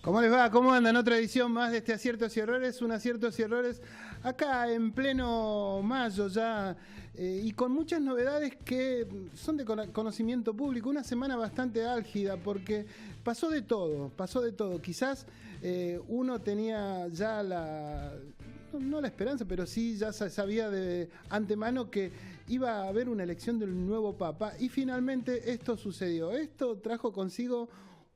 ¿Cómo les va? ¿Cómo andan? Otra edición más de este Aciertos y Errores, un Aciertos y Errores acá en pleno mayo ya y con muchas novedades que son de conocimiento público. Una semana bastante álgida porque pasó de todo. Quizás uno tenía ya no la esperanza, pero sí ya sabía de antemano que iba a haber una elección del nuevo Papa y finalmente esto sucedió. Esto trajo consigo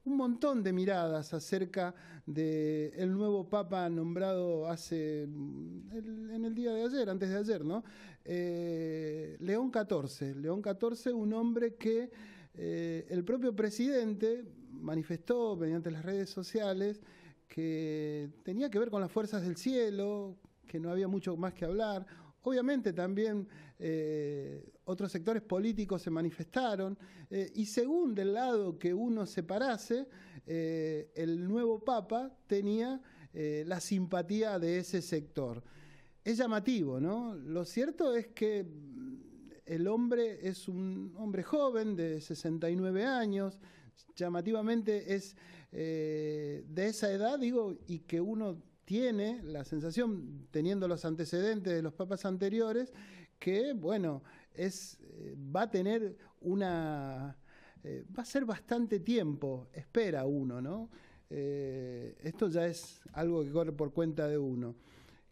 un montón de miradas acerca del nuevo Papa nombrado en el día de ayer, antes de ayer, ¿no? León XIV, un hombre que el propio presidente manifestó mediante las redes sociales que tenía que ver con las fuerzas del cielo, que no había mucho más que hablar. Obviamente también otros sectores políticos se manifestaron y según del lado que uno se parase, el nuevo Papa tenía la simpatía de ese sector. Es llamativo, ¿no? Lo cierto es que el hombre es un hombre joven de 69 años, llamativamente es de esa edad, digo, y que uno tiene la sensación, teniendo los antecedentes de los papas anteriores, que, bueno, va a tener va a ser bastante tiempo, espera uno, ¿no? Esto ya es algo que corre por cuenta de uno.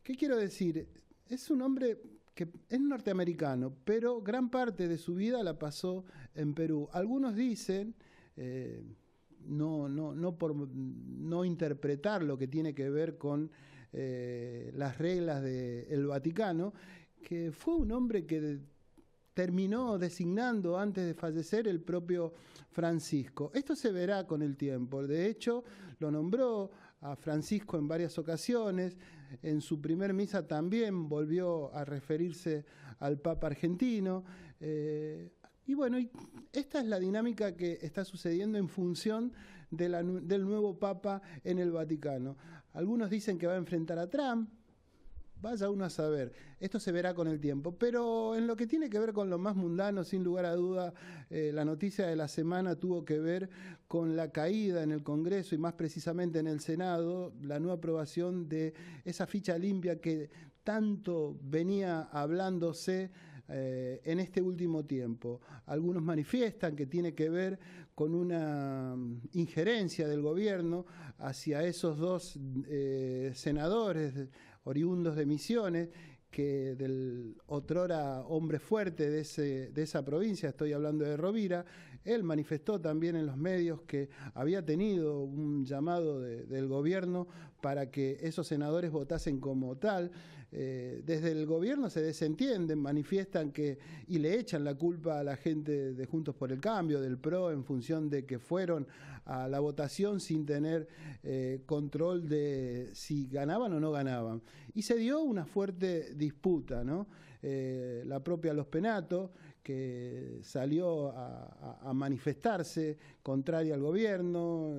¿Qué quiero decir? Es un hombre que es norteamericano, pero gran parte de su vida la pasó en Perú. Algunos dicen, no por no interpretar lo que tiene que ver con las reglas del Vaticano, que fue un hombre que terminó designando antes de fallecer el propio Francisco. Esto se verá con el tiempo. De hecho, lo nombró a Francisco en varias ocasiones. En su primer misa también volvió a referirse al Papa argentino. Y bueno, esta es la dinámica que está sucediendo en función del nuevo Papa en el Vaticano. Algunos dicen que va a enfrentar a Trump. Vaya uno a saber, esto se verá con el tiempo, pero en lo que tiene que ver con lo más mundano, sin lugar a duda, la noticia de la semana tuvo que ver con la caída en el Congreso y más precisamente en el Senado, la no aprobación de esa ficha limpia que tanto venía hablándose en este último tiempo. Algunos manifiestan que tiene que ver con una injerencia del gobierno hacia esos dos senadores oriundos de Misiones, que del otrora hombre fuerte de esa provincia, estoy hablando de Rovira. Él manifestó también en los medios que había tenido un llamado del gobierno para que esos senadores votasen como tal. Desde el gobierno se desentienden, manifiestan y le echan la culpa a la gente de Juntos por el Cambio, del PRO, en función de que fueron a la votación sin tener control de si ganaban o no ganaban. Y se dio una fuerte disputa, ¿no? La propia Los Penato, que salió a manifestarse contraria al gobierno,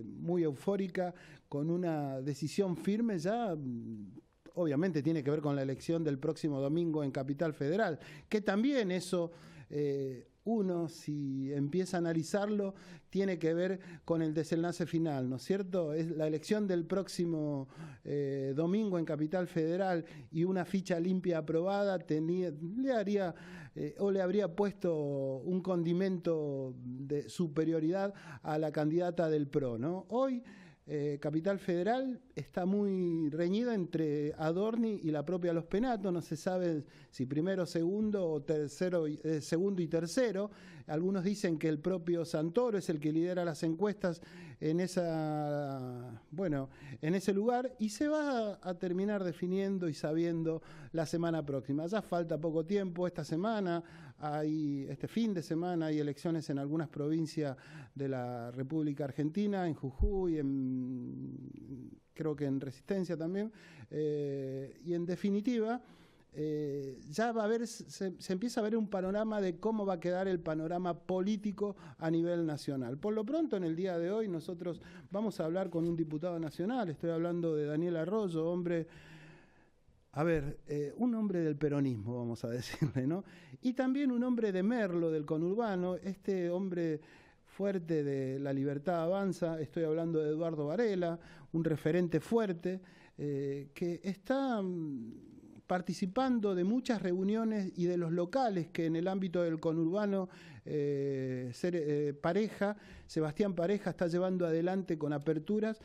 muy eufórica, con una decisión firme ya. Obviamente tiene que ver con la elección del próximo domingo en Capital Federal, que también eso, uno, si empieza a analizarlo, tiene que ver con el desenlace final, ¿no es cierto? Es la elección del próximo domingo en Capital Federal y una ficha limpia aprobada le habría puesto un condimento de superioridad a la candidata del PRO, ¿no? Hoy Capital Federal está muy reñida entre Adorni y la propia Los Penato, no se sabe si primero, segundo o tercero, segundo y tercero. Algunos dicen que el propio Santoro es el que lidera las encuestas en ese lugar y se va a terminar definiendo y sabiendo la semana próxima. Ya falta poco tiempo, este fin de semana hay elecciones en algunas provincias de la República Argentina, en Jujuy, creo que en Resistencia también, y en definitiva ya va a haber, se empieza a ver un panorama de cómo va a quedar el panorama político a nivel nacional. Por lo pronto, en el día de hoy, nosotros vamos a hablar con un diputado nacional, estoy hablando de Daniel Arroyo, un hombre del peronismo, vamos a decirle, ¿no? Y también un hombre de Merlo, del conurbano. Este hombre fuerte de La Libertad Avanza, estoy hablando de Eduardo Varela, un referente fuerte, que está participando de muchas reuniones y de los locales que en el ámbito del conurbano Sebastián Pareja está llevando adelante con aperturas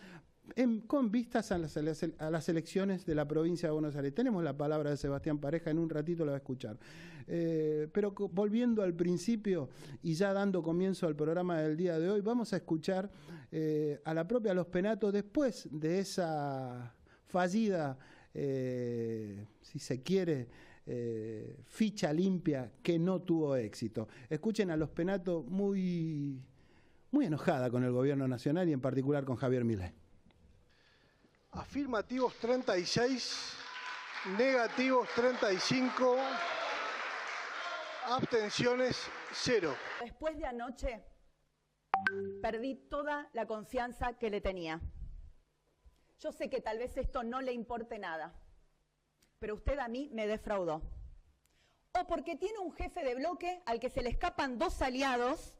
con vistas a las elecciones de la provincia de Buenos Aires. Tenemos la palabra de Sebastián Pareja, en un ratito la va a escuchar. Pero volviendo al principio y ya dando comienzo al programa del día de hoy, vamos a escuchar a la propia Los Penatos después de esa fallida, si se quiere, ficha limpia que no tuvo éxito. Escuchen a Los Penatos muy enojada con el gobierno nacional y en particular con Javier Milei. Afirmativos 36, negativos 35, abstenciones 0. Después de anoche, perdí toda la confianza que le tenía. Yo sé que tal vez esto no le importe nada, pero usted a mí me defraudó. O porque tiene un jefe de bloque al que se le escapan 2 aliados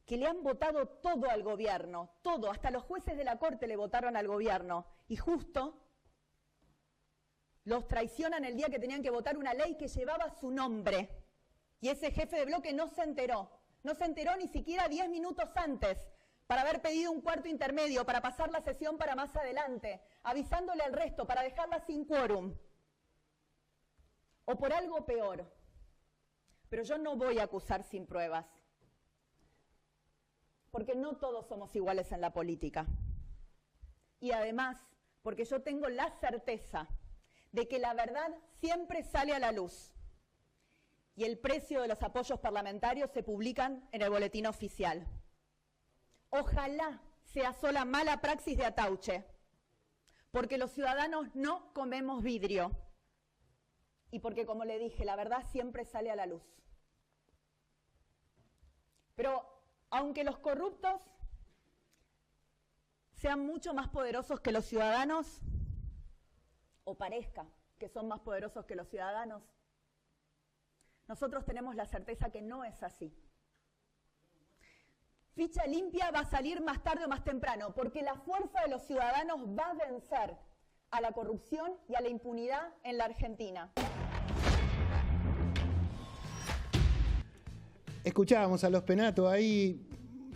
que le han votado todo al gobierno, todo, hasta los jueces de la Corte le votaron al gobierno, y justo los traicionan el día que tenían que votar una ley que llevaba su nombre. Y ese jefe de bloque no se enteró ni siquiera 10 minutos antes, para haber pedido un cuarto intermedio, para pasar la sesión para más adelante, avisándole al resto, para dejarla sin quórum. O por algo peor. Pero yo no voy a acusar sin pruebas. Porque no todos somos iguales en la política. Y además, porque yo tengo la certeza de que la verdad siempre sale a la luz. Y el precio de los apoyos parlamentarios se publican en el boletín oficial. Ojalá sea sola mala praxis de Atauche, porque los ciudadanos no comemos vidrio. Y porque, como le dije, la verdad siempre sale a la luz. Pero aunque los corruptos sean mucho más poderosos que los ciudadanos, o parezca que son más poderosos que los ciudadanos, nosotros tenemos la certeza que no es así. Ficha limpia va a salir más tarde o más temprano, porque la fuerza de los ciudadanos va a vencer a la corrupción y a la impunidad en la Argentina. Escuchábamos a Los Penatos ahí,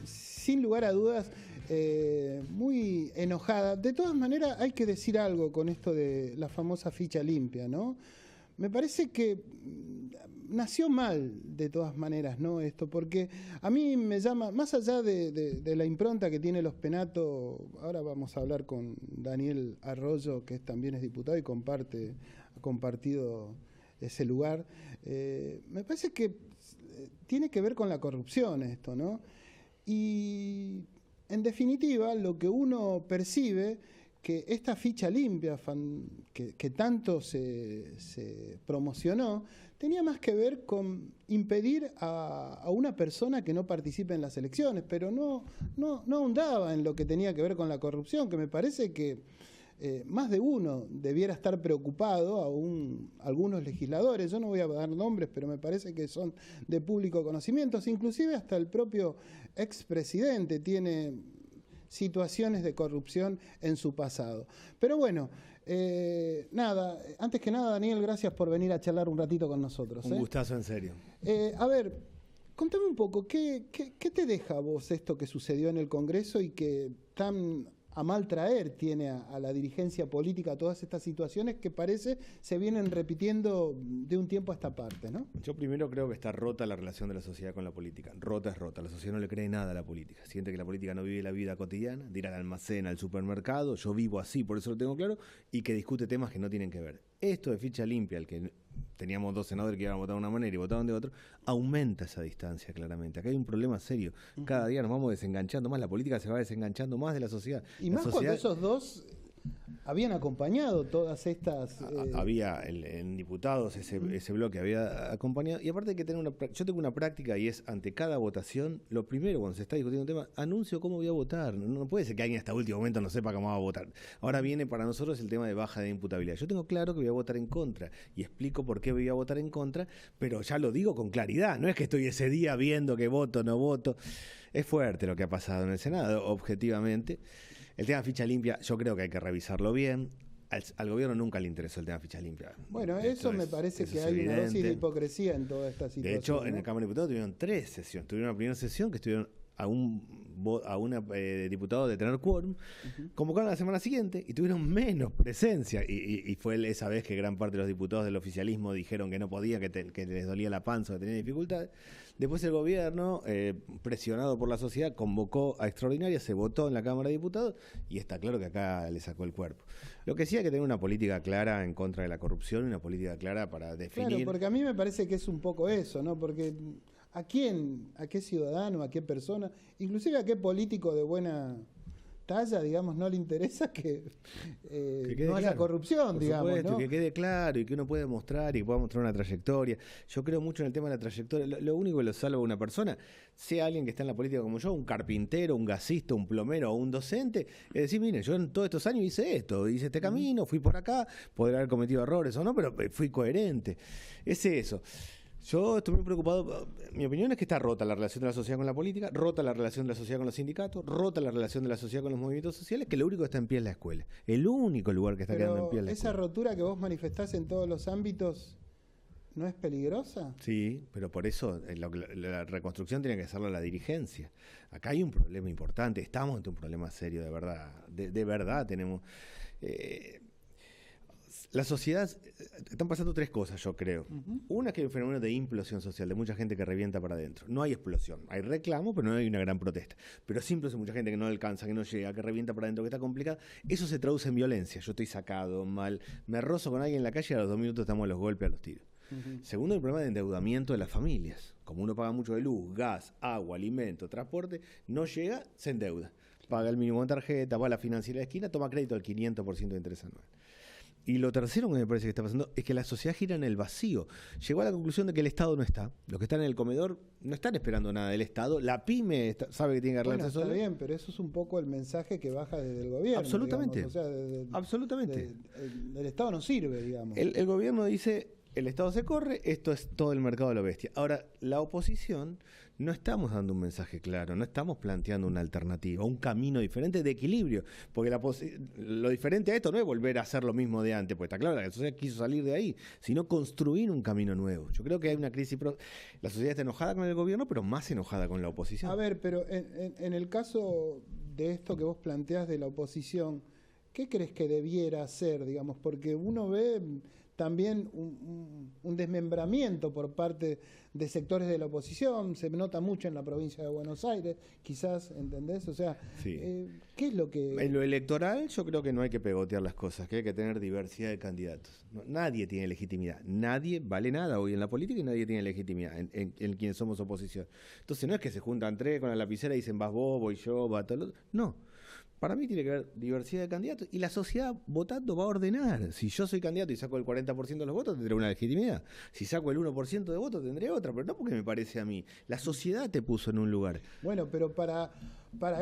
sin lugar a dudas, muy enojada. De todas maneras, hay que decir algo con esto de la famosa ficha limpia, ¿no? Me parece que nació mal, de todas maneras, ¿no? Esto, porque a mí me llama, más allá de la impronta que tiene Los Penatos, ahora vamos a hablar con Daniel Arroyo, que también es diputado y ha compartido ese lugar. Me parece que tiene que ver con la corrupción esto, ¿no? Y en definitiva, lo que uno percibe, que esta ficha limpia que tanto se promocionó, tenía más que ver con impedir a una persona que no participe en las elecciones, pero no ahondaba en lo que tenía que ver con la corrupción, que me parece que más de uno debiera estar preocupado, algunos legisladores, yo no voy a dar nombres, pero me parece que son de público conocimiento, inclusive hasta el propio expresidente tiene situaciones de corrupción en su pasado. Pero bueno, nada, antes que nada, Daniel, gracias por venir a charlar un ratito con nosotros. Un gustazo, en serio. A ver, contame un poco, ¿qué te deja a vos esto que sucedió en el Congreso y que tan a mal traer tiene a la dirigencia política todas estas situaciones que parece se vienen repitiendo de un tiempo a esta parte, ¿no? Yo primero creo que está rota la relación de la sociedad con la política. Rota es rota. La sociedad no le cree nada a la política. Siente que la política no vive la vida cotidiana, de ir al almacén, al supermercado, yo vivo así, por eso lo tengo claro, y que discute temas que no tienen que ver. Esto de ficha limpia, el que teníamos 2 senadores que iban a votar de una manera y votaban de otra, aumenta esa distancia claramente. Acá hay un problema serio. Cada día nos vamos desenganchando más, la política se va desenganchando más de la sociedad. Y la más sociedad... cuando esos dos habían acompañado todas estas... Había en diputados ese bloque había acompañado, y aparte hay que tener yo tengo una práctica, y es ante cada votación, lo primero cuando se está discutiendo un tema, anuncio cómo voy a votar. No puede ser que alguien hasta último momento no sepa cómo va a votar. Ahora viene para nosotros el tema de baja de imputabilidad. Yo tengo claro que voy a votar en contra, y explico por qué voy a votar en contra, pero ya lo digo con claridad, no es que estoy ese día viendo que voto o no voto. Es fuerte lo que ha pasado en el Senado, objetivamente. El tema ficha limpia, yo creo que hay que revisarlo bien. Al gobierno nunca le interesó el tema ficha limpia. Bueno, eso me parece que hay una dosis de hipocresía en toda esta situación. De hecho, en la Cámara de Diputados tuvieron 3 sesiones. Tuvieron una primera sesión que estuvieron a un diputado de tener quórum, convocaron la semana siguiente y tuvieron menos presencia. Y fue esa vez que gran parte de los diputados del oficialismo dijeron que no podía, que les dolía la panza, que tenían dificultades. Después el gobierno, presionado por la sociedad, convocó a extraordinaria, se votó en la Cámara de Diputados y está claro que acá le sacó el cuerpo. Lo que sí hay que tener una política clara en contra de la corrupción y una política clara para definir... Claro, porque a mí me parece que es un poco eso, ¿no? Porque ¿a quién, a qué ciudadano, a qué persona, inclusive a qué político de buena talla, digamos, no le interesa que no haya corrupción, digamos, supuesto, ¿no? Que quede claro y que uno pueda mostrar y que pueda mostrar una trayectoria. Yo creo mucho en el tema de la trayectoria. Lo único que lo salva a una persona, sea alguien que está en la política como yo, un carpintero, un gasista, un plomero o un docente, es decir, miren, yo en todos estos años hice esto, hice este camino, fui por acá, podré haber cometido errores o no, pero fui coherente. Es eso. Yo estoy muy preocupado. Mi opinión es que está rota la relación de la sociedad con la política, rota la relación de la sociedad con los sindicatos, rota la relación de la sociedad con los movimientos sociales, que lo único que está en pie es la escuela. El único lugar que está quedando en pie es la escuela. ¿Esa rotura que vos manifestás en todos los ámbitos no es peligrosa? Sí, pero por eso la reconstrucción tiene que hacerlo la dirigencia. Acá hay un problema importante, estamos ante un problema serio, de verdad. De verdad tenemos... La sociedad, están pasando 3 cosas, yo creo. Una es que hay un fenómeno de implosión social, de mucha gente que revienta para adentro. No hay explosión, hay reclamo, pero no hay una gran protesta. Pero siempre hay mucha gente que no alcanza, que no llega, que revienta para adentro, que está complicada. Eso se traduce en violencia. Yo estoy sacado, mal, me rozo con alguien en la calle y a los 2 minutos estamos a los golpes, a los tiros. Segundo, el problema de endeudamiento de las familias. Como uno paga mucho de luz, gas, agua, alimento, transporte, no llega, se endeuda. Paga el mínimo en tarjeta, va a la financiera de esquina, toma crédito al 500% de interés anual. Y lo tercero que me parece que está pasando es que la sociedad gira en el vacío. Llegó a la conclusión de que el Estado no está. Los que están en el comedor no están esperando nada del Estado. La pyme sabe que tiene que arreglarse sola. Está bien, pero eso es un poco el mensaje que baja desde el gobierno. Absolutamente. Digamos. O sea, absolutamente. El Estado no sirve, digamos. El gobierno dice, el Estado se corre, esto es todo el mercado de la bestia. Ahora, la oposición no estamos dando un mensaje claro, no estamos planteando una alternativa, un camino diferente de equilibrio, porque lo diferente a esto no es volver a hacer lo mismo de antes, porque está claro que la sociedad quiso salir de ahí, sino construir un camino nuevo. Yo creo que hay una crisis, la sociedad está enojada con el gobierno, pero más enojada con la oposición. A ver, pero en el caso de esto que vos planteás de la oposición, ¿qué crees que debiera hacer, digamos? Porque uno ve también un desmembramiento por parte de sectores de la oposición, se nota mucho en la provincia de Buenos Aires, quizás, ¿entendés? O sea, sí. ¿Qué es lo que...? En lo electoral yo creo que no hay que pegotear las cosas, que hay que tener diversidad de candidatos. Nadie tiene legitimidad, nadie vale nada hoy en la política y nadie tiene legitimidad en quienes somos oposición. Entonces no es que se juntan 3 con la lapicera y dicen vas vos, voy yo, va todo el otro. No. Para mí tiene que haber diversidad de candidatos y la sociedad votando va a ordenar. Si yo soy candidato y saco el 40% de los votos, tendré una legitimidad. Si saco el 1% de votos, tendré otra, pero no porque me parece a mí. La sociedad te puso en un lugar. Bueno, pero para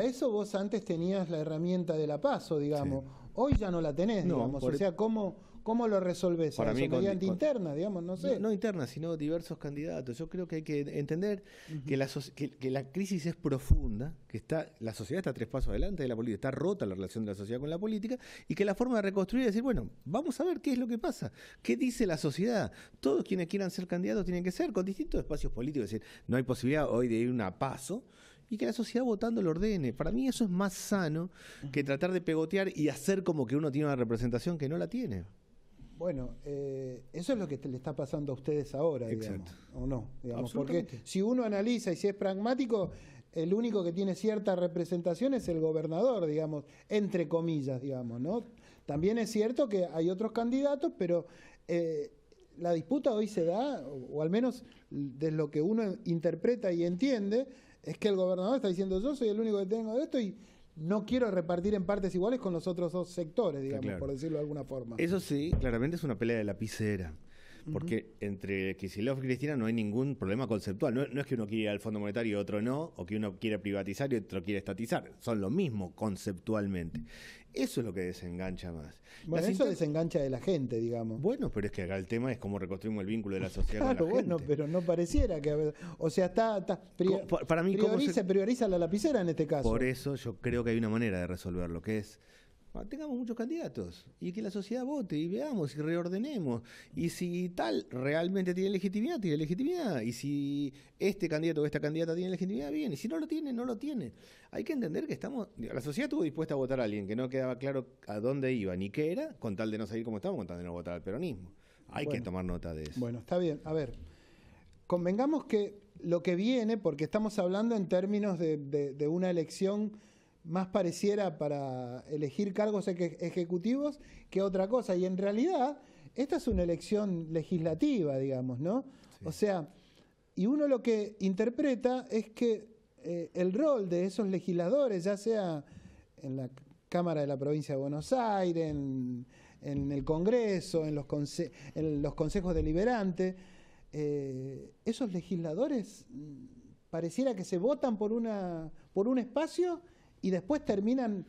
eso vos antes tenías la herramienta de la PASO, digamos. Sí. Hoy ya no la tenés, digamos. O sea, ¿cómo lo resolvés? Para mí, mediante interna, digamos, no sé. No interna, sino diversos candidatos. Yo creo que hay que entender que la crisis es profunda, que la sociedad está 3 pasos adelante de la política, está rota la relación de la sociedad con la política, y que la forma de reconstruir es decir, bueno, vamos a ver qué es lo que pasa, qué dice la sociedad. Todos quienes quieran ser candidatos tienen que ser, con distintos espacios políticos, es decir, no hay posibilidad hoy de ir a una PASO, y que la sociedad votando lo ordene. Para mí eso es más sano que tratar de pegotear y hacer como que uno tiene una representación que no la tiene. Bueno, eso es lo que le está pasando a ustedes ahora, digamos, ¿o no? Digamos, porque si uno analiza y si es pragmático, el único que tiene cierta representación es el gobernador, digamos, entre comillas, digamos, ¿no? También es cierto que hay otros candidatos, pero la disputa hoy se da, o al menos de lo que uno interpreta y entiende, es que el gobernador está diciendo yo soy el único que tengo de esto y no quiero repartir en partes iguales con los otros dos sectores, digamos, claro, por decirlo de alguna forma. Eso sí, claramente es una pelea de lapicera. Porque entre Kicillof y Cristina no hay ningún problema conceptual. No es que uno quiera ir al Fondo Monetario y otro no, o que uno quiere privatizar y otro quiere estatizar. Son lo mismo conceptualmente. Eso es lo que desengancha más. Bueno, eso desengancha de la gente, digamos. Bueno, pero es que acá el tema es cómo reconstruimos el vínculo de la sociedad Claro, con la gente. bueno, pero no pareciera que... O sea, Para mí, prioriza la lapicera en este caso. Por eso yo creo que hay una manera de resolverlo, que es... tengamos muchos candidatos y que la sociedad vote y veamos y reordenemos. Y si tal realmente tiene legitimidad, tiene legitimidad. Y si este candidato o esta candidata tiene legitimidad, bien. Y si no lo tiene, no lo tiene. Hay que entender que la sociedad estuvo dispuesta a votar a alguien que no quedaba claro a dónde iba ni qué era, con tal de no salir como estaba, con tal de no votar al peronismo. Hay que tomar nota de eso. Bueno, está bien. A ver, convengamos que lo que viene, porque estamos hablando en términos de una elección más pareciera para elegir cargos ejecutivos que otra cosa. Y en realidad, esta es una elección legislativa, digamos, ¿no? Sí. O sea, y uno lo que interpreta es que el rol de esos legisladores, ya sea en la Cámara de la Provincia de Buenos Aires, en el Congreso, en los consejos deliberantes, esos legisladores pareciera que se votan por un espacio y después terminan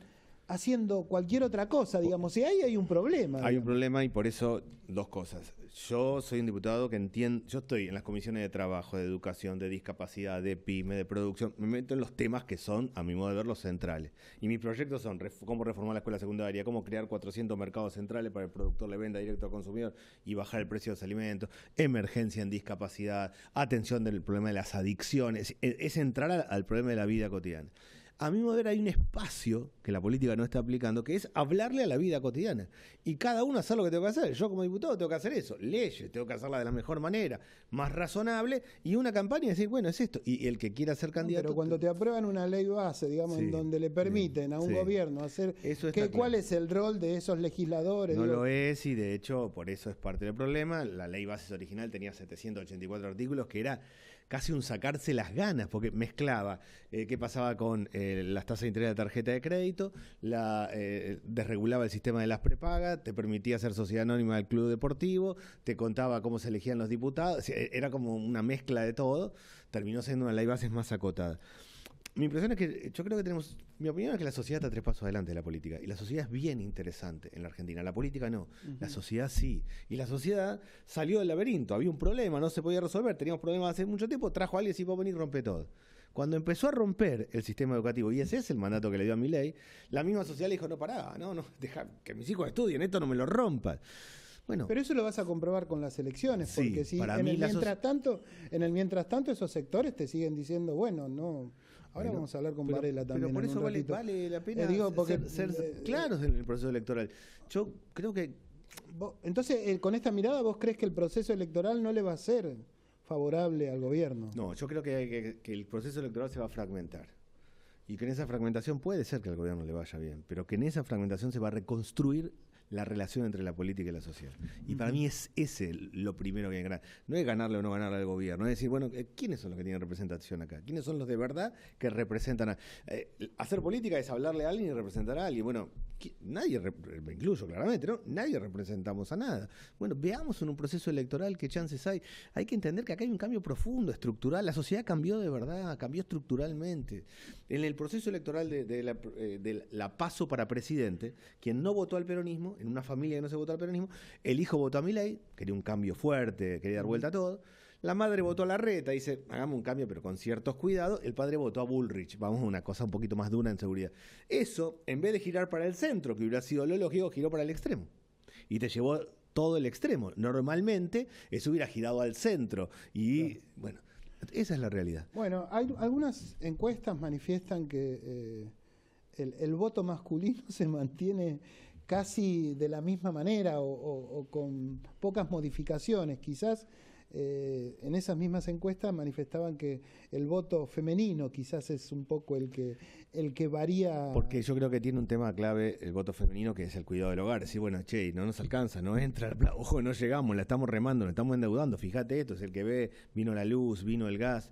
haciendo cualquier otra cosa, digamos, y ahí hay un problema. Hay un problema y por eso dos cosas. Yo soy un diputado que entiende, yo estoy en las comisiones de trabajo, de educación, de discapacidad, de pyme, de producción, me meto en los temas que son, a mi modo de ver, los centrales. Y mis proyectos son cómo reformar la escuela secundaria, cómo crear 400 mercados centrales para el productor le venda directo al consumidor y bajar el precio de los alimentos, emergencia en discapacidad, atención del problema de las adicciones, es entrar al problema de la vida cotidiana. A mi modo de ver hay un espacio que la política no está aplicando, que es hablarle a la vida cotidiana. Y cada uno hacer lo que tengo que hacer. Yo como diputado tengo que hacer eso. Leyes, tengo que hacerla de la mejor manera, más razonable, y una campaña y decir, bueno, es esto. Y el que quiera ser candidato... Pero cuando te aprueban una ley base, digamos, en donde le permiten a un gobierno hacer... ¿Cuál es el rol de esos legisladores? No lo es, y de hecho por eso es parte del problema. La ley base original tenía 784 artículos, que era casi un sacarse las ganas, porque mezclaba qué pasaba con las tasas de interés de la tarjeta de crédito, desregulaba el sistema de las prepagas, te permitía ser sociedad anónima del club deportivo, te contaba cómo se elegían los diputados, era como una mezcla de todo, terminó siendo una ley base más acotada. Mi impresión es que mi opinión es que la sociedad está 3 pasos adelante de la política, y la sociedad es bien interesante en la Argentina, la política no, la sociedad sí, y la sociedad salió del laberinto, había un problema, no se podía resolver, teníamos problemas hace mucho tiempo, trajo a alguien y decía, vos venir y rompe todo. Cuando empezó a romper el sistema educativo, y ese es el mandato que le dio a Milei, la misma sociedad le dijo, no, pará, no, deja que mis hijos estudien, esto no me lo rompas. Bueno, pero eso lo vas a comprobar con las elecciones, sí, porque si en el mientras tanto esos sectores te siguen diciendo, bueno, no... Ahora vamos a hablar con Varela también. Pero por eso vale la pena ser claros en el proceso electoral. Yo creo que... Entonces, con esta mirada, ¿vos crees que el proceso electoral no le va a ser favorable al gobierno? No, yo creo que el proceso electoral se va a fragmentar. Y que en esa fragmentación puede ser que al gobierno le vaya bien, pero que en esa fragmentación se va a reconstruir la relación entre la política y la sociedad. Y para mí es ese lo primero que hay que ganar. No es ganarle o no ganarle al gobierno, es decir, bueno, ¿quiénes son los que tienen representación acá? ¿Quiénes son los de verdad que representan hacer política es hablarle a alguien y representar a alguien. Bueno, nadie, me incluyo claramente, ¿no? Nadie representamos a nada. Bueno, veamos en un proceso electoral qué chances hay. Hay que entender que acá hay un cambio profundo, estructural. La sociedad cambió de verdad, cambió estructuralmente. En el proceso electoral de la PASO para presidente, quien no votó al peronismo, en una familia que no se votó al peronismo, el hijo votó a Milei, quería un cambio fuerte, quería dar vuelta a todo. La madre votó a Larreta, dice, hagamos un cambio pero con ciertos cuidados. El padre votó a Bullrich, vamos a una cosa un poquito más dura en seguridad. Eso, en vez de girar para el centro, que hubiera sido lo lógico, giró para el extremo. Y te llevó todo el extremo. Normalmente eso hubiera girado al centro. Y bueno, esa es la realidad. Bueno, algunas encuestas manifiestan que el voto masculino se mantiene casi de la misma manera o con pocas modificaciones. Quizás en esas mismas encuestas manifestaban que el voto femenino quizás es un poco el que varía. Porque yo creo que tiene un tema clave el voto femenino, que es el cuidado del hogar. Decir, bueno, che, no nos alcanza, no entra, ojo, no llegamos, la estamos remando, nos estamos endeudando. Fíjate esto, es el que ve, vino la luz, vino el gas.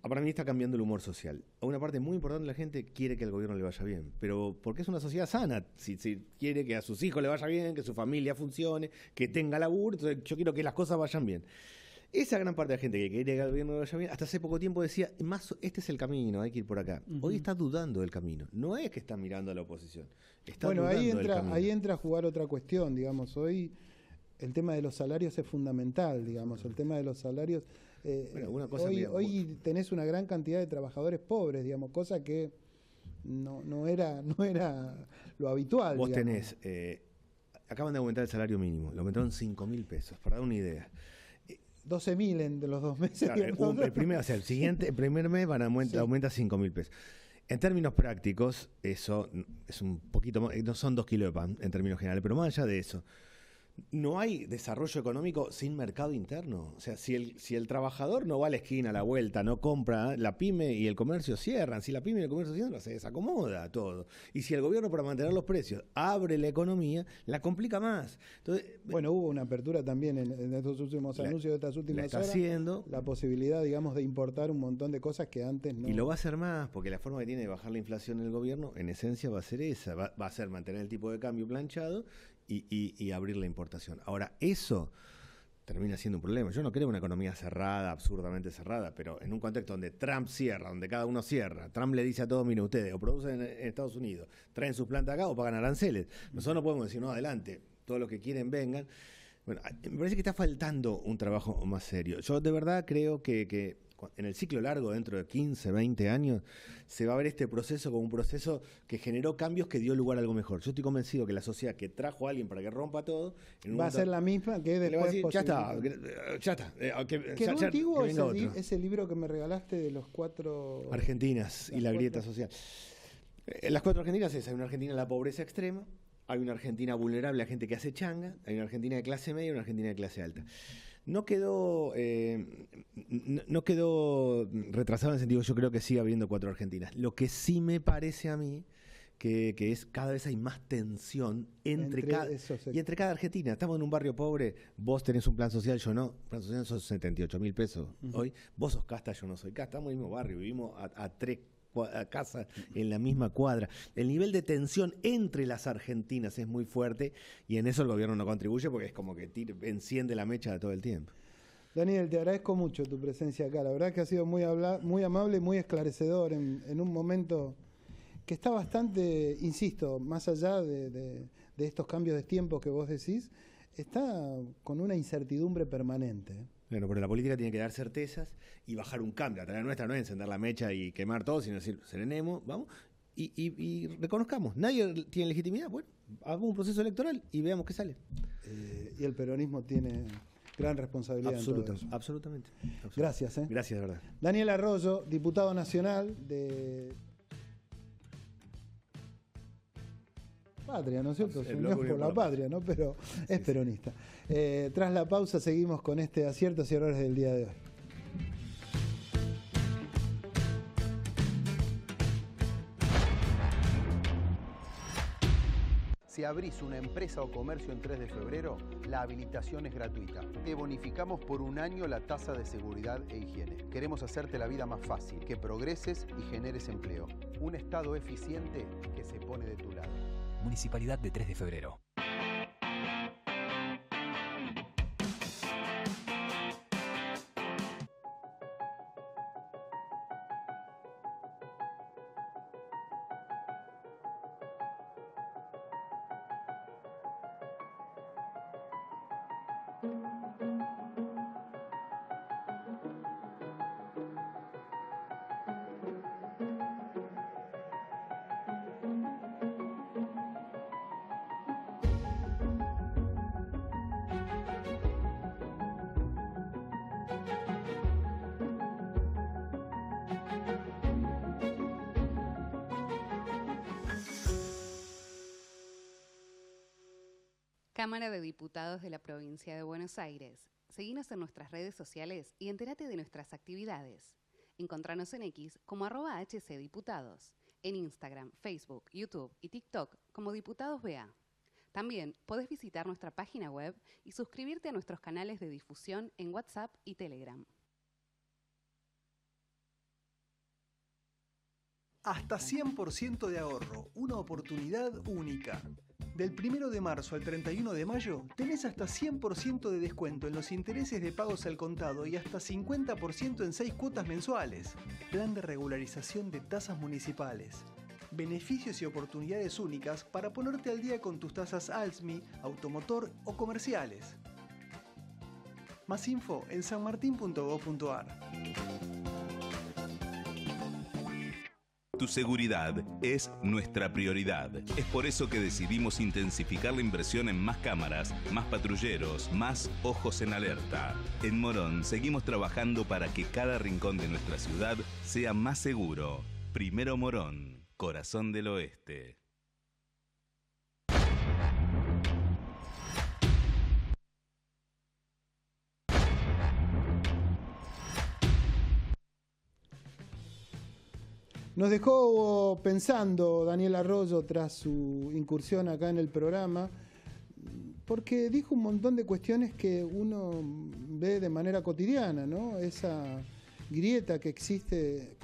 Para mí está cambiando el humor social. A una parte muy importante de la gente quiere que al gobierno le vaya bien, pero porque es una sociedad sana. Si quiere que a sus hijos le vaya bien, que su familia funcione, que tenga laburo, entonces yo quiero que las cosas vayan bien. Esa gran parte de la gente que quiere que al gobierno le vaya bien, hasta hace poco tiempo decía, este es el camino, hay que ir por acá. Hoy está dudando del camino. No es que está mirando a la oposición, está Bueno, dudando del camino. ahí entra a jugar otra cuestión, digamos. Hoy el tema de los salarios es fundamental, digamos. El tema de los salarios... Bueno, una cosa hoy tenés una gran cantidad de trabajadores pobres, digamos, cosa que no era lo habitual. Vos digamos. tenés, acaban de aumentar el salario mínimo, lo aumentaron 5.000 pesos, para dar una idea. 12.000 en los 2 meses. Claro, el primer mes aumenta 5.000 pesos. En términos prácticos, eso es un poquito más, no son 2 kilos de pan en términos generales, pero más allá de eso, no hay desarrollo económico sin mercado interno. O sea, si el trabajador no va a la esquina, a la vuelta, no compra, la pyme y el comercio cierran. Si la pyme y el comercio cierran, se desacomoda todo. Y si el gobierno, para mantener los precios, abre la economía, la complica más. Entonces, bueno, hubo una apertura también en estos últimos anuncios de estas últimas está horas. haciendo. La posibilidad, digamos, de importar un montón de cosas que antes no. Y lo va a hacer más, porque la forma que tiene de bajar la inflación en el gobierno, en esencia, va a ser esa. Va a ser mantener el tipo de cambio planchado y abrir la importación. Ahora, eso termina siendo un problema. Yo no creo una economía cerrada, absurdamente cerrada, pero en un contexto donde Trump cierra, donde cada uno cierra, Trump le dice a todos, miren ustedes, o producen en Estados Unidos, traen sus plantas acá o pagan aranceles. Nosotros no podemos decir, no, adelante, todos los que quieren vengan. Bueno, me parece que está faltando un trabajo más serio. Yo de verdad creo que en el ciclo largo, dentro de 15, 20 años, se va a ver este proceso como un proceso que generó cambios que dio lugar a algo mejor. Yo estoy convencido que la sociedad que trajo a alguien para que rompa todo... va a ser la misma que después... Le va a decir, ya está. Quedó antiguo ese libro que me regalaste de los 4... Argentinas y la grieta social. Las 4 Argentinas es, hay una Argentina en la pobreza extrema, hay una Argentina vulnerable a gente que hace changa, hay una Argentina de clase media y una Argentina de clase alta. No quedó retrasado en el sentido, yo creo que sigue habiendo 4 Argentinas. Lo que sí me parece a mí que es cada vez hay más tensión entre cada Argentina. Estamos en un barrio pobre, vos tenés un plan social, yo no. Un plan social son 78.000 pesos hoy. Vos sos casta, yo no soy casta. Estamos en el mismo barrio, vivimos a 3 casas en la misma cuadra. El nivel de tensión entre las argentinas es muy fuerte y en eso el gobierno no contribuye porque es como que enciende la mecha de todo el tiempo. Daniel, te agradezco mucho tu presencia acá. La verdad que ha sido muy amable y muy esclarecedor en un momento que está bastante, insisto, más allá de estos cambios de tiempo que vos decís, está con una incertidumbre permanente. Bueno, pero la política tiene que dar certezas y bajar un cambio. La tarea nuestra no es encender la mecha y quemar todo, sino decir, serenemos, vamos, y reconozcamos. Nadie tiene legitimidad, bueno, hagamos un proceso electoral y veamos qué sale. Y el peronismo tiene gran responsabilidad en todo eso. Absolutamente. Gracias. Gracias, de verdad. Daniel Arroyo, diputado nacional de Patria, ¿no es cierto? No por la patria, ¿no? Pero es peronista. Tras la pausa seguimos con este aciertos y errores del día de hoy. Si abrís una empresa o comercio en 3 de febrero, la habilitación es gratuita. Te bonificamos por 1 año la tasa de seguridad e higiene. Queremos hacerte la vida más fácil, que progreses y generes empleo. Un Estado eficiente que se pone de tu lado. Municipalidad de 3 de febrero. Cámara de Diputados de la Provincia de Buenos Aires. Seguinos en nuestras redes sociales y entérate de nuestras actividades. Encontranos en X como @HCDiputados, en Instagram, Facebook, YouTube y TikTok como Diputados BA. También podés visitar nuestra página web y suscribirte a nuestros canales de difusión en WhatsApp y Telegram. Hasta 100% de ahorro, una oportunidad única. Del 1 de marzo al 31 de mayo tenés hasta 100% de descuento en los intereses de pagos al contado y hasta 50% en 6 cuotas mensuales. Plan de regularización de tasas municipales. Beneficios y oportunidades únicas para ponerte al día con tus tasas ALSMI, automotor o comerciales. Más info en sanmartin.gov.ar. Tu seguridad es nuestra prioridad. Es por eso que decidimos intensificar la inversión en más cámaras, más patrulleros, más ojos en alerta. En Morón seguimos trabajando para que cada rincón de nuestra ciudad sea más seguro. Primero Morón, corazón del oeste. Nos dejó pensando Daniel Arroyo tras su incursión acá en el programa, porque dijo un montón de cuestiones que uno ve de manera cotidiana, ¿no? Esa grieta que existe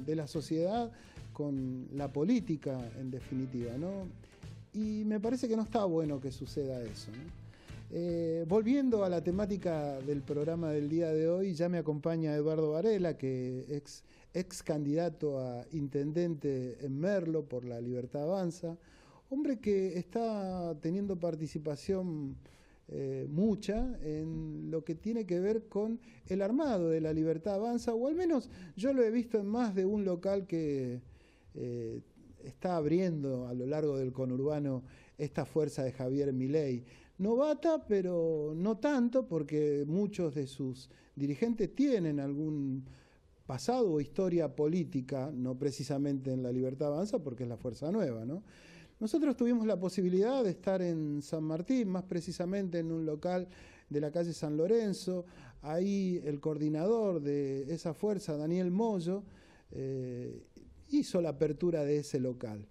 de la sociedad con la política, en definitiva, ¿no? Y me parece que no está bueno que suceda eso, ¿no? Volviendo a la temática del programa del día de hoy, ya me acompaña Eduardo Varela, que ex candidato a intendente en Merlo por la Libertad Avanza, hombre que está teniendo participación mucha en lo que tiene que ver con el armado de la Libertad Avanza, o al menos yo lo he visto en más de un local que está abriendo a lo largo del conurbano esta fuerza de Javier Milei. Novata, pero no tanto, porque muchos de sus dirigentes tienen algún pasado o historia política, no precisamente en la Libertad Avanza, porque es la fuerza nueva, ¿no? Nosotros tuvimos la posibilidad de estar en San Martín, más precisamente en un local de la calle San Lorenzo. Ahí el coordinador de esa fuerza, Daniel Moyo, hizo la apertura de ese local.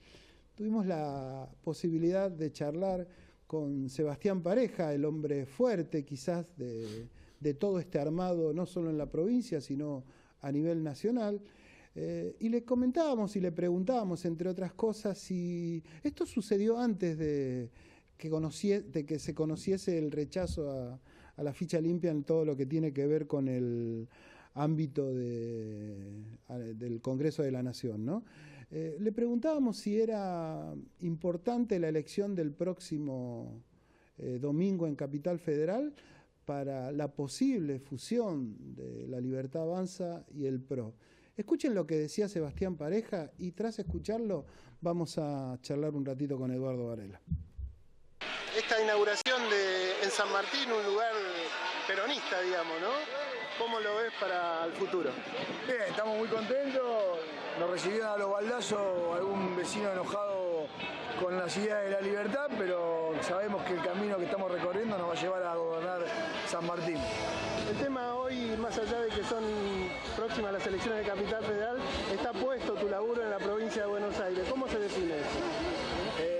Tuvimos la posibilidad de charlar con Sebastián Pareja, el hombre fuerte quizás de todo este armado, no solo en la provincia, sino a nivel nacional, y le comentábamos y le preguntábamos, entre otras cosas, si esto sucedió antes de que se conociese el rechazo a la ficha limpia en todo lo que tiene que ver con el ámbito del Congreso de la Nación, ¿no? Le preguntábamos si era importante la elección del próximo domingo en Capital Federal para la posible fusión de la Libertad Avanza y el PRO. Escuchen lo que decía Sebastián Pareja y tras escucharlo vamos a charlar un ratito con Eduardo Varela. Esta inauguración en San Martín, un lugar peronista, digamos, ¿no? ¿Cómo lo ves para el futuro? Bien, estamos muy contentos. Nos recibieron a los baldazos algún vecino enojado con las ideas de la libertad, pero sabemos que el camino que estamos recorriendo nos va a llevar a gobernar San Martín. El tema hoy, más allá de que son próximas las elecciones de Capital Federal, está puesto tu laburo en la provincia de Buenos Aires. ¿Cómo se define eso?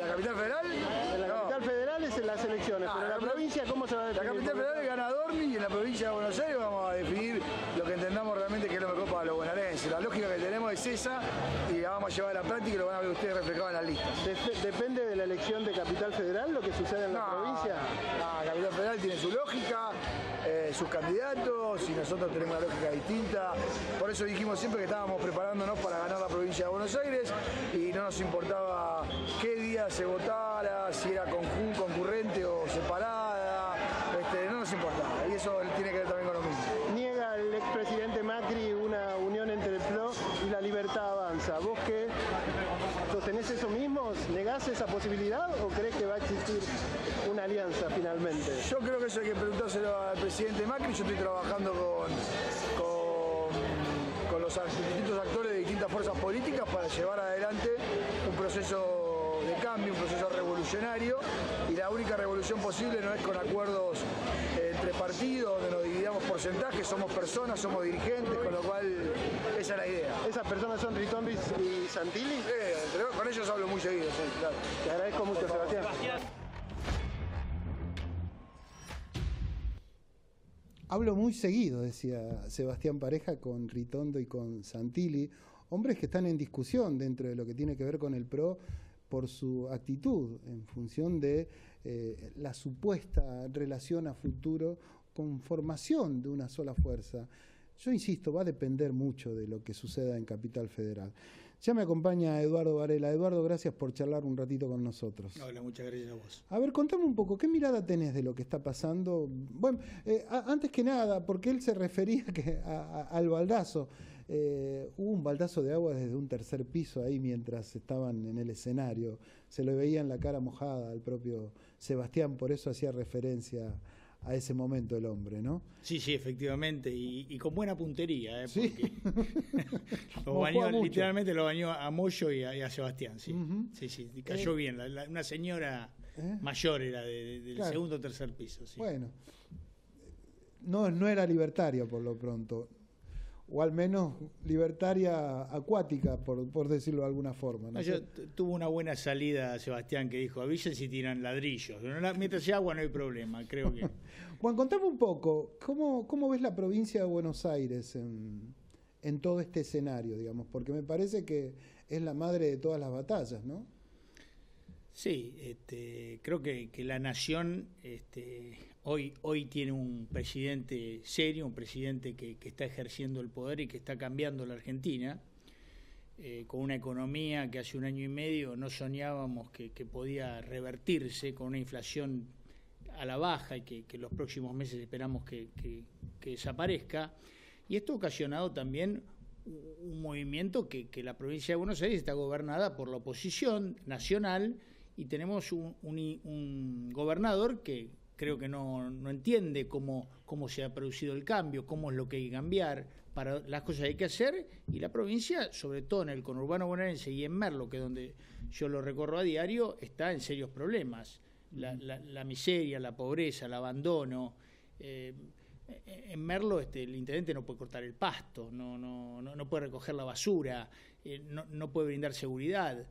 ¿La Capital Federal? En la Capital Federal es en las elecciones, pero en la provincia, ¿cómo se va a definir? La Capital Federal es ganadormi y en la provincia de Buenos Aires vamos a definir lo que entendamos realmente que es lo mejor para los bonaerenses. La lógica que tenemos es esa y la vamos a llevar a la práctica y lo van a ver ustedes reflejado en las listas. ¿Depende de la elección de Capital Federal lo que sucede en la provincia? La Capital Federal tiene su lógica, sus candidatos y nosotros tenemos una lógica distinta. Por eso dijimos siempre que estábamos preparándonos para ganar la provincia de Buenos Aires y no nos importaba qué día se votara, si era concurrente o separada, no nos importaba. Y eso tiene que ver también con lo mismo. Niega el expresidente Macri una unión entre el PRO y la Libertad Avanza. ¿Vos qué sostenés eso mismo? ¿Negás esa posibilidad o crees que va a existir una alianza finalmente? Yo creo que eso hay que preguntárselo al presidente Macri. Yo estoy trabajando con los distintos actores de distintas fuerzas políticas para llevar adelante un proceso de cambio, un proceso revolucionario, y la única revolución posible no es con acuerdos entre partidos donde nos dividamos porcentajes, somos personas, somos dirigentes, con lo cual esa es la idea. ¿Esas personas son Ritondo y Santilli? Con ellos hablo muy seguido, sí, claro. Te agradezco mucho, Sebastián. Hablo muy seguido, decía Sebastián Pareja, con Ritondo y con Santilli, hombres que están en discusión dentro de lo que tiene que ver con el PRO por su actitud en función de la supuesta relación a futuro con formación de una sola fuerza. Yo insisto, va a depender mucho de lo que suceda en Capital Federal. Ya me acompaña Eduardo Varela. Eduardo, gracias por charlar un ratito con nosotros. Hola, muchas gracias a vos. A ver, contame un poco, ¿qué mirada tenés de lo que está pasando? Bueno, antes que nada, porque él se refería al baldazo. Hubo un baldazo de agua desde un tercer piso ahí mientras estaban en el escenario. Se le veía en la cara mojada al propio Sebastián, por eso hacía referencia a ese momento el hombre, ¿no? Sí, efectivamente, y con buena puntería, ¿Sí? Porque literalmente lo bañó a Moyo y a Sebastián, sí. Sí, cayó bien. Una señora mayor era del segundo o tercer piso, sí. Bueno, no era libertaria por lo pronto, o al menos libertaria acuática, por decirlo de alguna forma. ¿No? Tuvo una buena salida Sebastián, que dijo, avisen si tiran ladrillos. Mientras sea agua no hay problema, creo que... Juan, contame un poco, ¿cómo ves la provincia de Buenos Aires en todo este escenario, digamos? Porque me parece que es la madre de todas las batallas, ¿no? Sí, creo que la nación hoy tiene un presidente serio, un presidente que está ejerciendo el poder y que está cambiando la Argentina, con una economía que hace un año y medio no soñábamos que podía revertirse, con una inflación a la baja y que los próximos meses esperamos que desaparezca. Y esto ha ocasionado también un movimiento que la provincia de Buenos Aires está gobernada por la oposición nacional, y tenemos un gobernador que creo que no entiende cómo se ha producido el cambio, cómo es lo que hay que cambiar, para las cosas que hay que hacer, y la provincia, sobre todo en el conurbano bonaerense y en Merlo, que es donde yo lo recorro a diario, está en serios problemas. La miseria, la pobreza, el abandono. En Merlo el intendente no puede cortar el pasto, no puede recoger la basura, no puede brindar seguridad.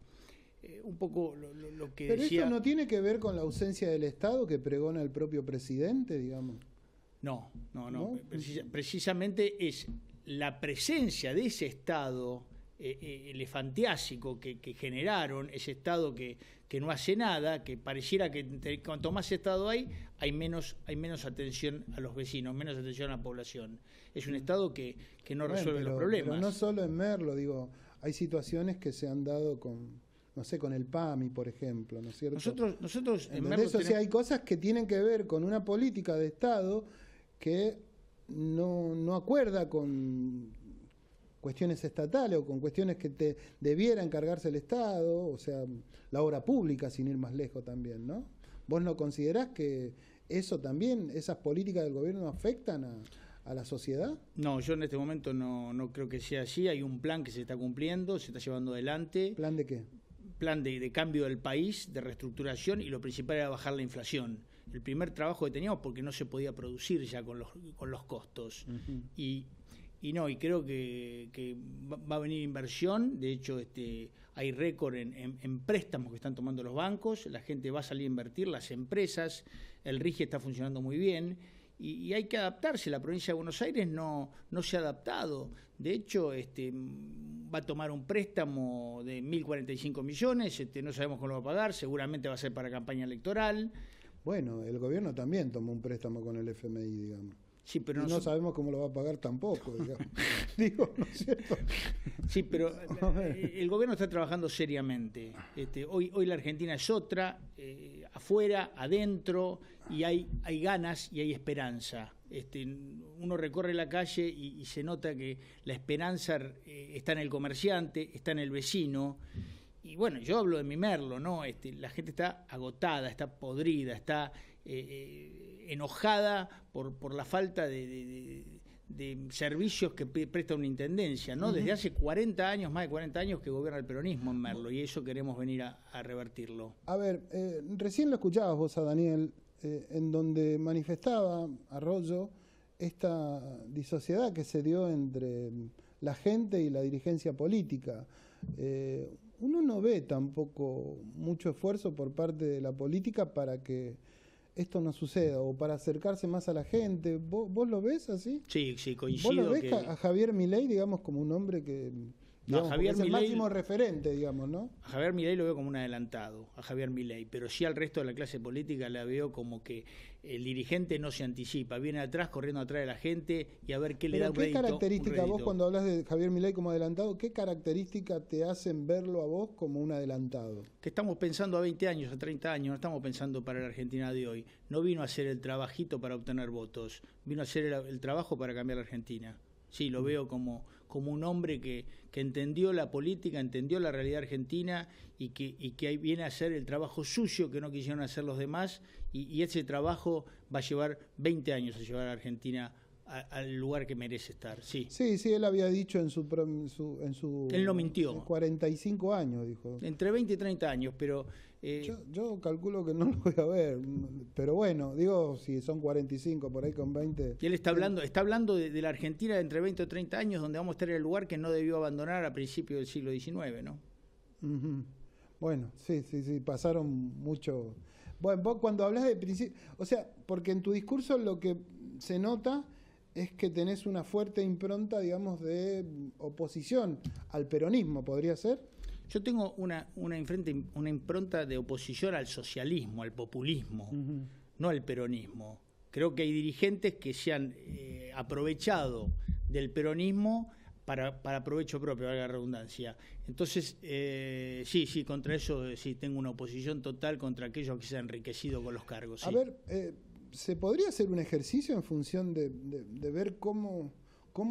Un poco lo que Pero decía... ¿esto no tiene que ver con la ausencia del Estado que pregona el propio presidente, digamos? No. Precisamente es la presencia de ese Estado elefantiásico que generaron, ese Estado que no hace nada, que pareciera que cuanto más Estado hay menos atención a los vecinos, menos atención a la población. Es un Estado que no resuelve los problemas. Pero no solo en Merlo, digo, hay situaciones que se han dado con el PAMI, por ejemplo, ¿no es cierto? Nosotros en Merlo tenemos... O sea, hay cosas que tienen que ver con una política de Estado que no acuerda con cuestiones estatales o con cuestiones que debiera encargarse el Estado, o sea, la obra pública, sin ir más lejos también, ¿no? ¿Vos no considerás que eso también, esas políticas del gobierno afectan a la sociedad? No, yo en este momento no creo que sea así. Hay un plan que se está cumpliendo, se está llevando adelante. ¿Plan de qué? Plan de cambio del país, de reestructuración, y lo principal era bajar la inflación. El primer trabajo que teníamos, porque no se podía producir ya con los costos. Y creo que va a venir inversión. De hecho, hay récord en préstamos que están tomando los bancos, la gente va a salir a invertir, las empresas, el RIGI está funcionando muy bien, y hay que adaptarse. La provincia de Buenos Aires no se ha adaptado. De hecho, va a tomar un préstamo de 1.045 millones, no sabemos cómo lo va a pagar, seguramente va a ser para campaña electoral. Bueno, el gobierno también tomó un préstamo con el FMI, digamos. Sí, pero no sabemos cómo lo va a pagar tampoco, digamos. Digo, ¿no es cierto? Sí, pero el gobierno está trabajando seriamente. Hoy la Argentina es otra, afuera, adentro, y hay ganas y hay esperanza. Uno recorre la calle y se nota que la esperanza está en el comerciante, está en el vecino. Y bueno, yo hablo de mi Merlo, ¿no? La gente está agotada, está podrida, está enojada por la falta de servicios que presta una intendencia, ¿no? Desde hace 40 años, más de 40 años, que gobierna el peronismo en Merlo, y eso queremos venir a revertirlo. A ver, recién lo escuchabas vos a Daniel, en donde manifestaba Arroyo esta disociedad que se dio entre la gente y la dirigencia política. Uno no ve tampoco mucho esfuerzo por parte de la política para que esto no suceda, o para acercarse más a la gente. ¿Vos lo ves así? Sí, coincido. ¿Vos lo ves a Javier Milei, digamos, como un hombre que Digamos, Javier es el Milei, máximo referente, digamos, ¿no? A Javier Milei lo veo como un adelantado, a Javier Milei, pero sí al resto de la clase política la veo como que el dirigente no se anticipa, viene atrás, corriendo atrás de la gente y a ver qué le da un rédito. ¿Qué característica vos cuando hablas de Javier Milei como adelantado, qué característica te hacen verlo a vos como un adelantado? Que estamos pensando a 20 años, a 30 años, no estamos pensando para la Argentina de hoy. No vino a hacer el trabajito para obtener votos, vino a hacer el trabajo para cambiar la Argentina. Sí, lo veo como un hombre que entendió la política, entendió la realidad argentina y que ahí viene a hacer el trabajo sucio que no quisieron hacer los demás y ese trabajo va a llevar 20 años a llevar a Argentina al lugar que merece estar. Sí, él había dicho en su él no mintió. 45 años, dijo. Entre 20 y 30 años, pero... Yo calculo que no lo voy a ver, pero bueno, digo, si son 45, por ahí con 20... Y él está hablando de la Argentina de entre 20 o 30 años, donde vamos a estar en el lugar que no debió abandonar a principios del siglo XIX, ¿no? Uh-huh. Bueno, sí, pasaron mucho... Bueno, vos cuando hablas de principio... O sea, porque en tu discurso lo que se nota es que tenés una fuerte impronta, digamos, de oposición al peronismo, ¿podría ser? Yo tengo una impronta de oposición al socialismo, al populismo, no al peronismo. Creo que hay dirigentes que se han aprovechado del peronismo para provecho propio, valga la redundancia. Entonces, sí, contra eso sí tengo una oposición total contra aquellos que se han enriquecido con los cargos. Sí. A ver, ¿se podría hacer un ejercicio en función de ver cómo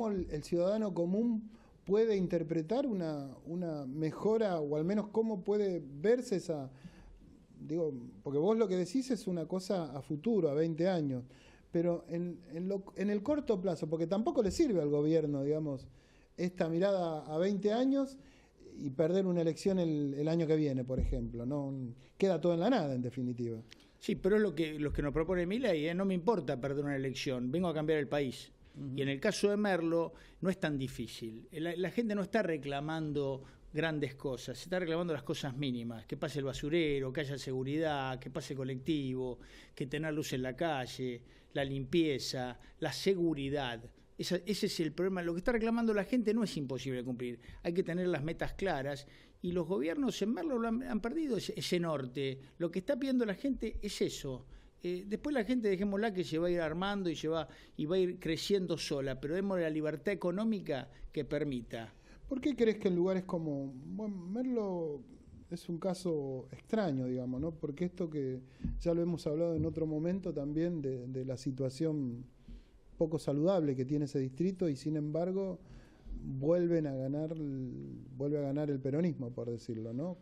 el ciudadano común puede interpretar una mejora, o al menos cómo puede verse esa... Digo, porque vos lo que decís es una cosa a futuro, a 20 años, pero en el corto plazo, porque tampoco le sirve al gobierno, digamos, esta mirada a 20 años y perder una elección el año que viene, por ejemplo, no queda todo en la nada, en definitiva. Sí, pero es lo que nos propone Milei, no me importa perder una elección, vengo a cambiar el país. Y en el caso de Merlo no es tan difícil. La gente no está reclamando grandes cosas, se está reclamando las cosas mínimas, que pase el basurero, que haya seguridad, que pase colectivo, que tener luz en la calle, la limpieza, la seguridad. Ese es el problema. Lo que está reclamando la gente no es imposible de cumplir. Hay que tener las metas claras y los gobiernos en Merlo han perdido ese norte. Lo que está pidiendo la gente es eso. Después la gente, dejémosla que se va a ir armando y va a ir creciendo sola, pero démosle la libertad económica que permita. ¿Por qué crees que en lugares como... Bueno, Merlo es un caso extraño, digamos, ¿no? Porque esto que ya lo hemos hablado en otro momento también de la situación poco saludable que tiene ese distrito y sin embargo vuelve a ganar el peronismo, por decirlo, ¿no?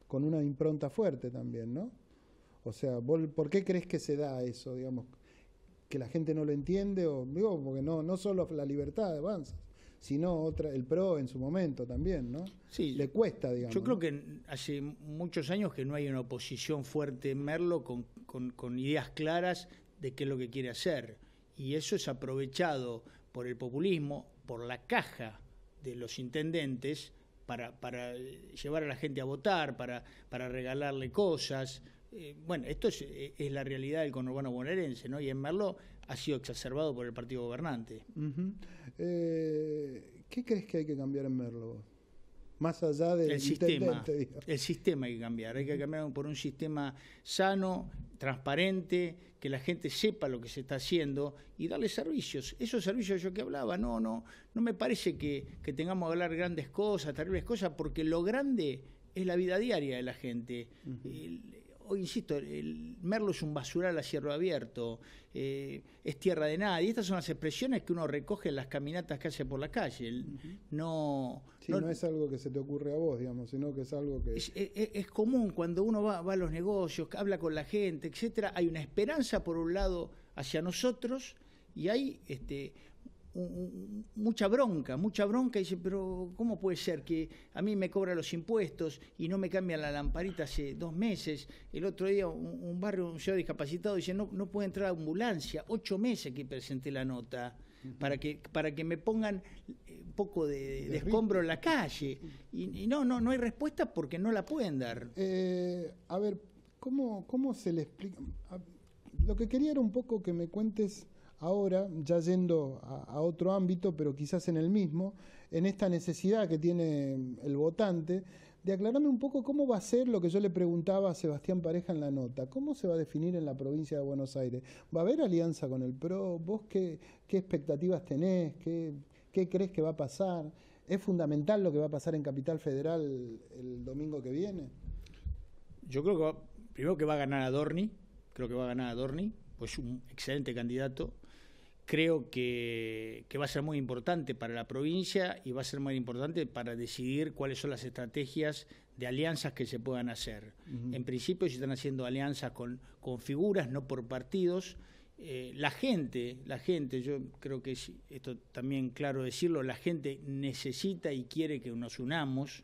Con una impronta fuerte también, ¿no? O sea, ¿por qué crees que se da eso, digamos? ¿Que la gente no lo entiende? O digo, porque no solo la libertad avanza, sino el PRO en su momento también, ¿no? Sí. Le cuesta, digamos. Yo creo que hace muchos años que no hay una oposición fuerte en Merlo con ideas claras de qué es lo que quiere hacer. Y eso es aprovechado por el populismo, por la caja de los intendentes, para llevar a la gente a votar, para regalarle cosas. Bueno, esto es la realidad del conurbano bonaerense, ¿no? Y en Merlo ha sido exacerbado por el partido gobernante. Uh-huh. ¿Qué crees que hay que cambiar en Merlo? Más allá del sistema. El sistema hay que cambiar por un sistema sano, transparente, que la gente sepa lo que se está haciendo y darle servicios. Esos servicios yo que hablaba, no me parece que tengamos que hablar grandes cosas, terribles cosas, porque lo grande es la vida diaria de la gente. Uh-huh. Hoy, insisto, el Merlo es un basural a cielo abierto, es tierra de nadie. Estas son las expresiones que uno recoge en las caminatas que hace por la calle. No es algo que se te ocurre a vos, digamos, sino que es algo que... Es común cuando uno va a los negocios, habla con la gente, etcétera. Hay una esperanza, por un lado, hacia nosotros y hay mucha bronca, y dice, pero ¿cómo puede ser que a mí me cobran los impuestos y no me cambian la lamparita hace 2 meses? El otro día un ciudadano discapacitado dice, no puede entrar a ambulancia, 8 meses que presenté la nota para que me pongan un poco de escombro en la calle y no hay respuesta porque no la pueden dar. A ver, ¿cómo se le explica? Lo que quería era un poco que me cuentes Ahora, ya yendo a otro ámbito, pero quizás en el mismo, en esta necesidad que tiene el votante, de aclararme un poco cómo va a ser lo que yo le preguntaba a Sebastián Pareja en la nota. ¿Cómo se va a definir en la provincia de Buenos Aires? ¿Va a haber alianza con el PRO? ¿Vos qué expectativas tenés? ¿Qué crees que va a pasar? ¿Es fundamental lo que va a pasar en Capital Federal el domingo que viene? Yo creo que primero que va a ganar Adorni, pues es un excelente candidato. Creo que va a ser muy importante para la provincia y va a ser muy importante para decidir cuáles son las estrategias de alianzas que se puedan hacer. En principio se están haciendo alianzas con figuras, no por partidos. La gente, yo creo que es esto también claro decirlo, la gente necesita y quiere que nos unamos,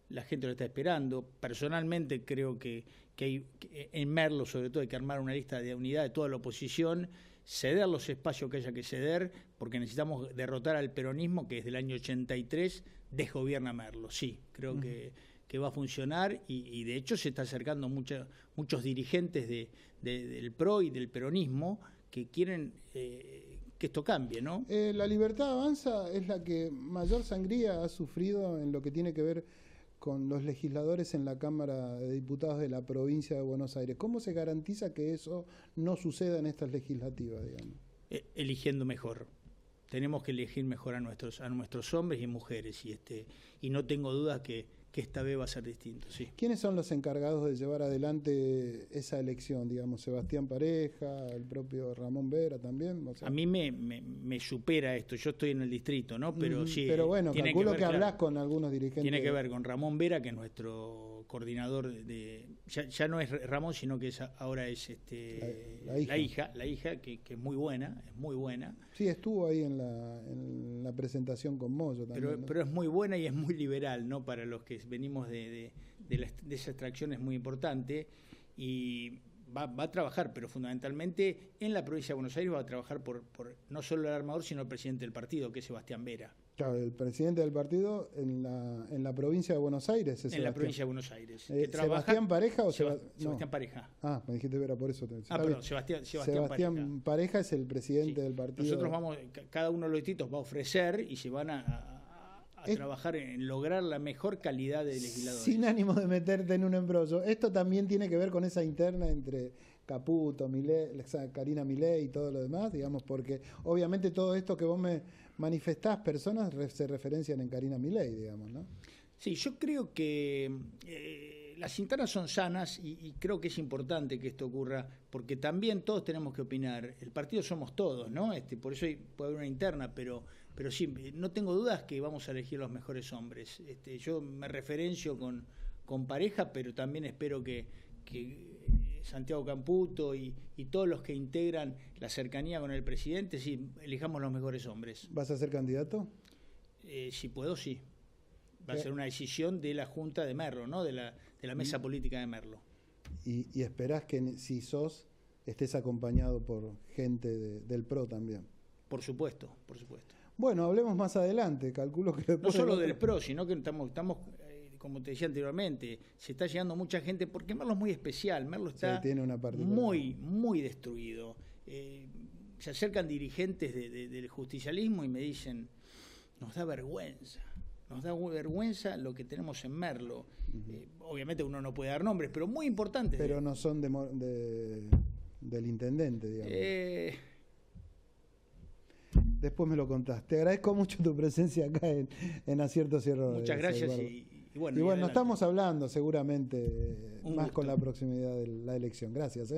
la gente lo está esperando. Personalmente creo que en Merlo sobre todo hay que armar una lista de unidad de toda la oposición, ceder los espacios que haya que ceder, porque necesitamos derrotar al peronismo que desde el año 83 desgobierna Merlo. Sí, creo que va a funcionar y de hecho se está acercando muchos dirigentes del PRO y del peronismo que quieren que esto cambie, ¿no? La Libertad Avanza es la que mayor sangría ha sufrido en lo que tiene que ver con los legisladores en la Cámara de Diputados de la provincia de Buenos Aires. ¿Cómo se garantiza que eso no suceda en estas legislativas, digamos? Eligiendo mejor. Tenemos que elegir mejor a nuestros hombres y mujeres y no tengo dudas que esta vez va a ser distinto, sí. ¿Quiénes son los encargados de llevar adelante esa elección? Digamos, Sebastián Pareja, el propio Ramón Vera también. O sea, a mí me supera esto. Yo estoy en el distrito, ¿no? Pero sí. Pero bueno, calculo que hablás con algunos dirigentes. Tiene que ver con Ramón Vera, que es nuestro coordinador ya no es Ramón, sino que ahora es la hija que es muy buena, Sí, estuvo ahí en la presentación con Moyo también. Pero es muy buena y es muy liberal, ¿no? Para los que venimos de esa extracción es muy importante y va a trabajar, pero fundamentalmente en la provincia de Buenos Aires va a trabajar por no solo el armador, sino el presidente del partido, que es Sebastián Vera. Claro, el presidente del partido en la provincia de Buenos Aires. En la provincia de Buenos Aires. ¿Sebastián Pareja o Sebastián Pareja? Ah, me dijiste Vera, por eso. Perdón, Sebastián Pareja es el presidente del partido. Nosotros cada uno de los distritos va a ofrecer y se van a trabajar en lograr la mejor calidad de legisladores. Sin ánimo de meterte en un embrollo. Esto también tiene que ver con esa interna entre Caputo, Karina Milei y todo lo demás, digamos, porque obviamente todo esto que vos me manifestás, personas se referencian en Karina Milei, digamos, ¿no? Sí, yo creo que las internas son sanas y creo que es importante que esto ocurra, porque también todos tenemos que opinar. El partido somos todos, ¿no? Por eso puede haber una interna, pero sí, no tengo dudas que vamos a elegir los mejores hombres. Yo me referencio con Pareja, pero también espero que Santiago Camputo y todos los que integran la cercanía con el presidente, sí, elijamos los mejores hombres. ¿Vas a ser candidato? Si puedo, sí. Va a ser una decisión de la Junta de Merlo, ¿no? De la mesa política de Merlo. ¿Y esperás que si sos, estés acompañado por gente del PRO también? Por supuesto. Bueno, hablemos más adelante, calculo que... No solo del PRO, sino que estamos como te decía anteriormente, se está llegando mucha gente, porque Merlo es muy especial, Merlo está tiene una muy, muy destruido. Se acercan dirigentes del justicialismo y me dicen, nos da vergüenza lo que tenemos en Merlo. Obviamente uno no puede dar nombres, pero muy importantes. Pero no son del intendente, digamos. Después me lo contás. Te agradezco mucho tu presencia acá en Aciertos y Errores. Muchas gracias y bueno, estamos hablando seguramente más con la proximidad de la elección. Gracias.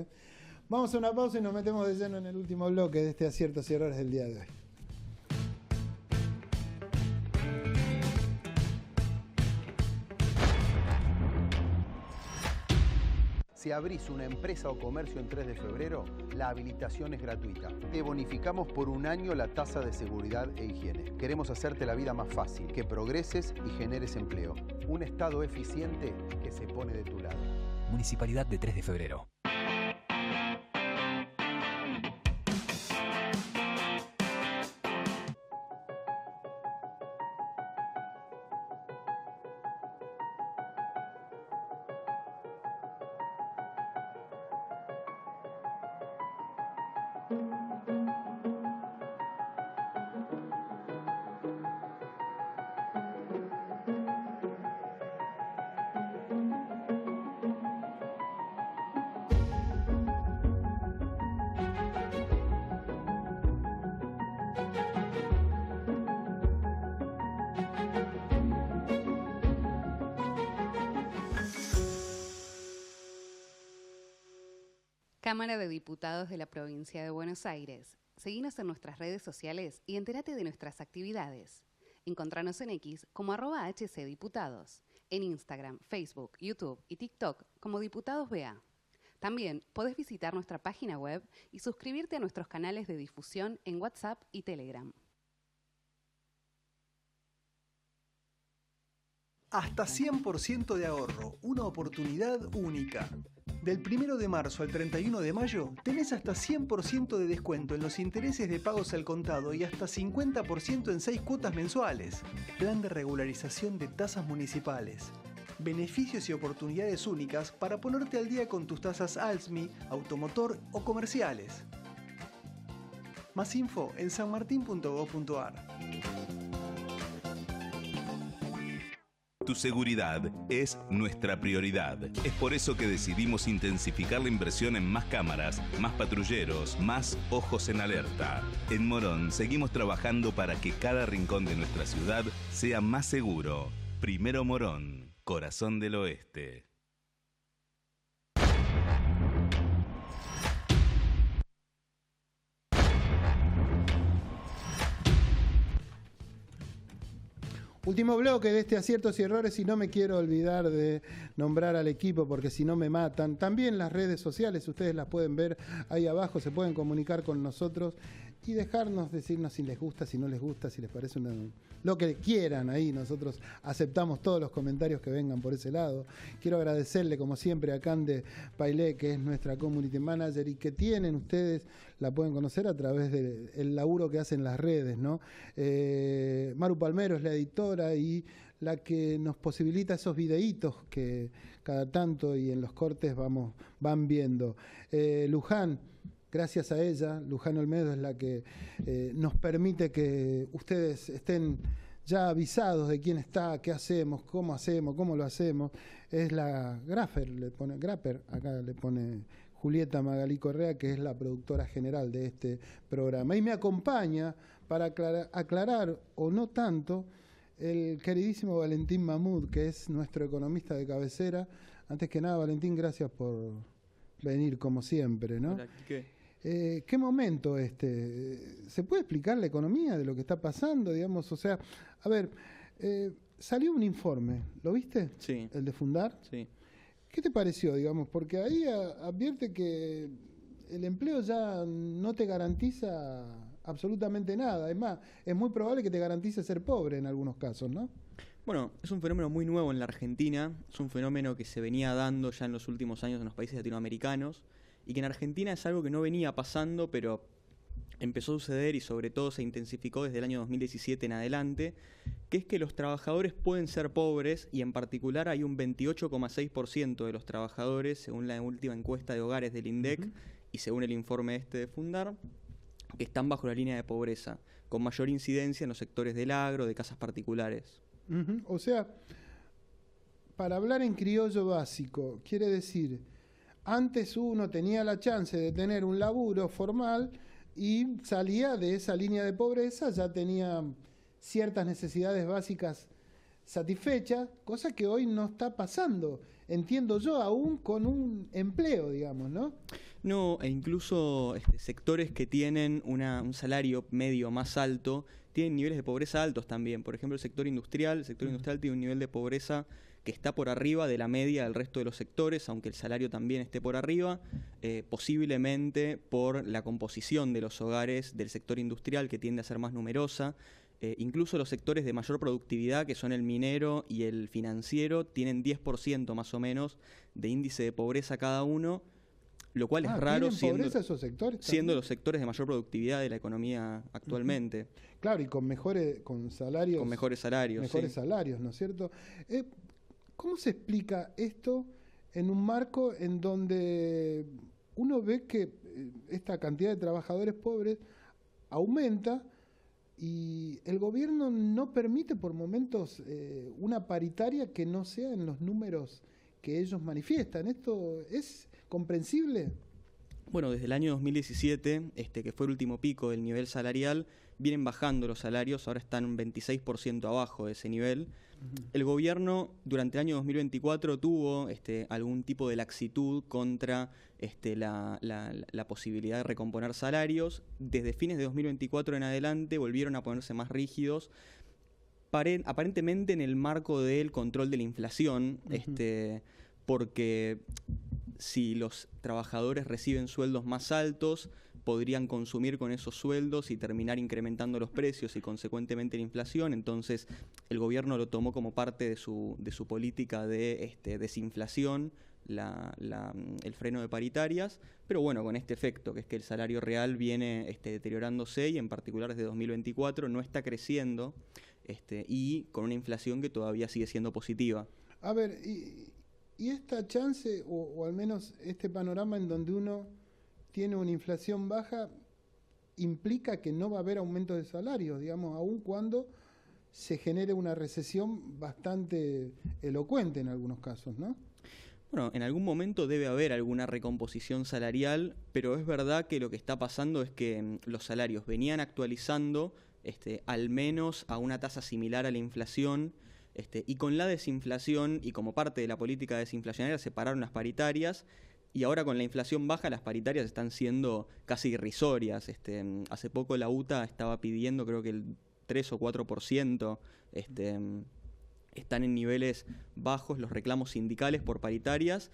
Vamos a una pausa y nos metemos de lleno en el último bloque de este Aciertos y Errores del día de hoy. Si abrís una empresa o comercio en 3 de febrero, la habilitación es gratuita. Te bonificamos por un año la tasa de seguridad e higiene. Queremos hacerte la vida más fácil, que progreses y generes empleo. Un Estado eficiente que se pone de tu lado. Municipalidad de 3 de febrero. Cámara de Diputados de la Provincia de Buenos Aires. Seguinos en nuestras redes sociales y entérate de nuestras actividades. Encontranos en X como @HCDiputados, en Instagram, Facebook, YouTube y TikTok como Diputados BA. También podés visitar nuestra página web y suscribirte a nuestros canales de difusión en WhatsApp y Telegram. Hasta 100% de ahorro, una oportunidad única. Del 1 de marzo al 31 de mayo tenés hasta 100% de descuento en los intereses de pagos al contado y hasta 50% en 6 cuotas mensuales. Plan de regularización de tasas municipales. Beneficios y oportunidades únicas para ponerte al día con tus tasas ALSMI, automotor o comerciales. Más info en sanmartin.gov.ar. Tu seguridad es nuestra prioridad. Es por eso que decidimos intensificar la inversión en más cámaras, más patrulleros, más ojos en alerta. En Morón seguimos trabajando para que cada rincón de nuestra ciudad sea más seguro. Primero Morón, corazón del oeste. Último bloque de este Aciertos y Errores, y no me quiero olvidar de nombrar al equipo porque si no me matan. También las redes sociales, ustedes las pueden ver ahí abajo, se pueden comunicar con nosotros y decirnos si les gusta, si no les gusta, si les parece lo que quieran ahí. Nosotros aceptamos todos los comentarios que vengan por ese lado. Quiero agradecerle como siempre a Cande Pailé, que es nuestra community manager y que tienen ustedes, la pueden conocer a través del laburo que hacen las redes, ¿no? Maru Palmero es la editora y la que nos posibilita esos videitos que cada tanto y en los cortes van viendo. Luján, gracias a ella, Luján Olmedo es la que nos permite que ustedes estén ya avisados de quién está, qué hacemos, cómo lo hacemos. Es la Grapper, acá le pone Julieta Magalí Correa, que es la productora general de este programa. Y me acompaña para aclarar o no tanto el queridísimo Valentín Mahmoud, que es nuestro economista de cabecera. Antes que nada, Valentín, gracias por venir como siempre, ¿no? Hola, ¿Qué momento este? ¿Se puede explicar la economía de lo que está pasando, digamos? O sea, a ver, salió un informe, ¿lo viste? Sí. El de Fundar. Sí. ¿Qué te pareció, digamos? Porque ahí advierte que el empleo ya no te garantiza absolutamente nada. Es más, es muy probable que te garantice ser pobre en algunos casos, ¿no? Bueno, es un fenómeno muy nuevo en la Argentina. Es un fenómeno que se venía dando ya en los últimos años en los países latinoamericanos y que en Argentina es algo que no venía pasando, pero empezó a suceder y sobre todo se intensificó desde el año 2017 en adelante, que es que los trabajadores pueden ser pobres y en particular hay un 28,6% de los trabajadores, según la última encuesta de hogares del INDEC y según el informe de Fundar, que están bajo la línea de pobreza, con mayor incidencia en los sectores del agro, de casas particulares. O sea, para hablar en criollo básico, quiere decir, antes uno tenía la chance de tener un laburo formal y salía de esa línea de pobreza, ya tenía ciertas necesidades básicas satisfechas, cosa que hoy no está pasando, entiendo yo, aún con un empleo, digamos, ¿no? No, e incluso sectores que tienen un salario medio más alto tienen niveles de pobreza altos también. Por ejemplo, el sector industrial tiene un nivel de pobreza que está por arriba de la media del resto de los sectores, aunque el salario también esté por arriba, posiblemente por la composición de los hogares del sector industrial, que tiende a ser más numerosa. Incluso los sectores de mayor productividad, que son el minero y el financiero, tienen 10% más o menos de índice de pobreza cada uno, lo cual es raro siendo esos sectores los sectores de mayor productividad de la economía actualmente. Claro, y con mejores salarios. Con mejores salarios. Mejores salarios, ¿no es cierto? ¿Cómo se explica esto en un marco en donde uno ve que esta cantidad de trabajadores pobres aumenta y el gobierno no permite por momentos una paritaria que no sea en los números que ellos manifiestan? ¿Esto es comprensible? Bueno, desde el año 2017, que fue el último pico del nivel salarial, vienen bajando los salarios, ahora están un 26% abajo de ese nivel. El gobierno durante el año 2024 tuvo algún tipo de laxitud contra la posibilidad de recomponer salarios. Desde fines de 2024 en adelante volvieron a ponerse más rígidos, aparentemente en el marco del control de la inflación, porque si los trabajadores reciben sueldos más altos, podrían consumir con esos sueldos y terminar incrementando los precios y consecuentemente la inflación. Entonces el gobierno lo tomó como parte de su política de desinflación, el freno de paritarias, pero bueno, con este efecto, que es que el salario real viene deteriorándose y en particular desde 2024 no está creciendo y con una inflación que todavía sigue siendo positiva. A ver, y esta chance, o al menos este panorama en donde uno tiene una inflación baja, implica que no va a haber aumento de salarios, digamos, aun cuando se genere una recesión bastante elocuente en algunos casos, ¿no? Bueno, en algún momento debe haber alguna recomposición salarial, pero es verdad que lo que está pasando es que los salarios venían actualizando al menos a una tasa similar a la inflación, y con la desinflación y como parte de la política desinflacionaria se pararon las paritarias, y ahora con la inflación baja las paritarias están siendo casi irrisorias. Hace poco la UTA estaba pidiendo, creo que el 3 o 4%, están en niveles bajos los reclamos sindicales por paritarias,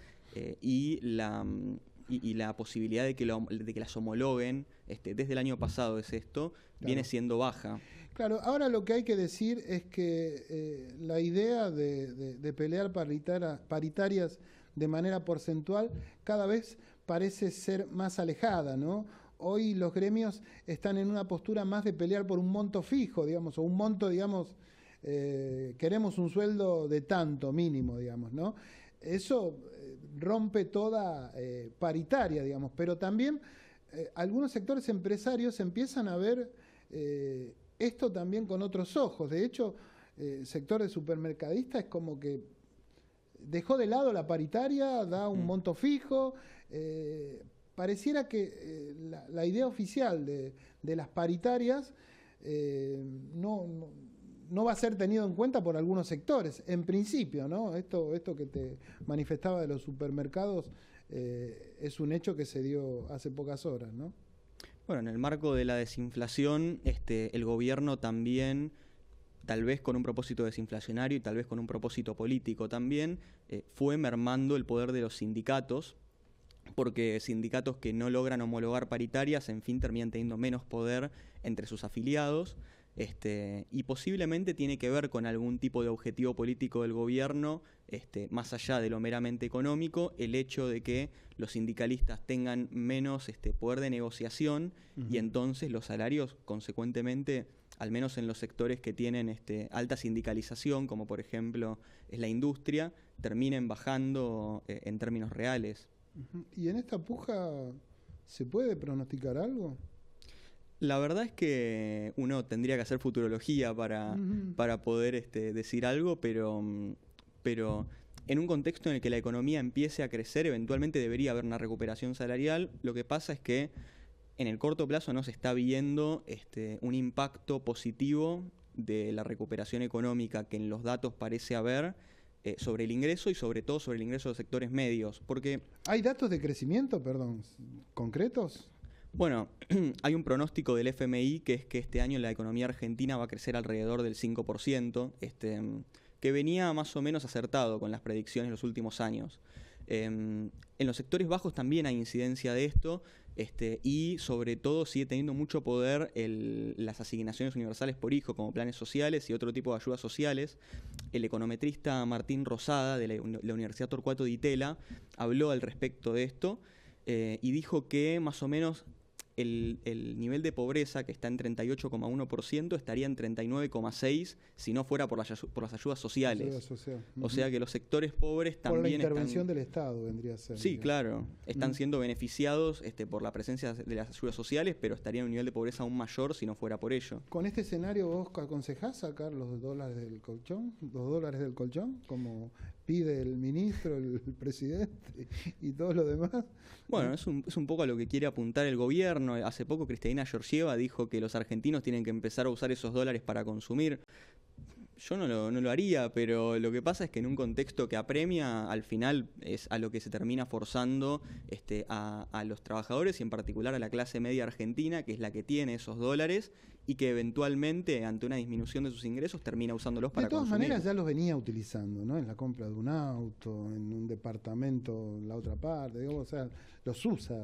y la posibilidad de que las homologuen desde el año pasado es esto, claro, viene siendo baja. Claro, ahora lo que hay que decir es que la idea de pelear paritarias de manera porcentual cada vez parece ser más alejada, ¿no? Hoy los gremios están en una postura más de pelear por un monto fijo, digamos, o un monto, digamos, queremos un sueldo de tanto mínimo, digamos, ¿no? Eso rompe toda paritaria, digamos, pero también algunos sectores empresarios empiezan a ver esto también con otros ojos. De hecho, el sector de supermercadistas es como que dejó de lado la paritaria, da un monto fijo. Pareciera que la idea oficial de las paritarias no va a ser tenido en cuenta por algunos sectores, en principio, ¿no? Esto que te manifestaba de los supermercados es un hecho que se dio hace pocas horas, ¿no? Bueno, en el marco de la desinflación, el gobierno también, tal vez con un propósito desinflacionario y tal vez con un propósito político también, fue mermando el poder de los sindicatos, porque sindicatos que no logran homologar paritarias, en fin, terminan teniendo menos poder entre sus afiliados, y posiblemente tiene que ver con algún tipo de objetivo político del gobierno, más allá de lo meramente económico, el hecho de que los sindicalistas tengan menos poder de negociación y entonces los salarios, consecuentemente, al menos en los sectores que tienen alta sindicalización, como por ejemplo es la industria, terminen bajando en términos reales. ¿Y en esta puja se puede pronosticar algo? La verdad es que uno tendría que hacer futurología para poder decir algo, pero en un contexto en el que la economía empiece a crecer, eventualmente debería haber una recuperación salarial. Lo que pasa es que en el corto plazo no se está viendo un impacto positivo de la recuperación económica que en los datos parece haber sobre el ingreso y sobre todo sobre el ingreso de sectores medios. Porque ¿hay datos de crecimiento, concretos? Bueno, hay un pronóstico del FMI que es que este año la economía argentina va a crecer alrededor del 5%, que venía más o menos acertado con las predicciones de los últimos años. En los sectores bajos también hay incidencia de esto, y sobre todo sigue teniendo mucho poder las asignaciones universales por hijo, como planes sociales y otro tipo de ayudas sociales. El econometrista Martín Rosada, de la Universidad Torcuato Di Tella, habló al respecto de esto y dijo que más o menos el nivel de pobreza, que está en 38,1%, estaría en 39,6% si no fuera por las ayudas sociales. O sea que los sectores pobres también... Por la intervención del Estado vendría a ser. Sí, claro. Están siendo beneficiados por la presencia de las ayudas sociales, pero estarían en un nivel de pobreza aún mayor si no fuera por ello. ¿Con este escenario vos aconsejás sacar los dólares del colchón? ¿Los dólares del colchón? Como pide el ministro, el presidente y todo lo demás. Bueno, es un poco a lo que quiere apuntar el gobierno. Hace poco Cristalina Georgieva dijo que los argentinos tienen que empezar a usar esos dólares para consumir. Yo no lo haría, pero lo que pasa es que en un contexto que apremia, al final es a lo que se termina forzando a los trabajadores y en particular a la clase media argentina, que es la que tiene esos dólares y que eventualmente, ante una disminución de sus ingresos, termina usándolos para consumir. De todas maneras ya los venía utilizando, ¿no? En la compra de un auto, en un departamento, en la otra parte, digamos, o sea, los usa.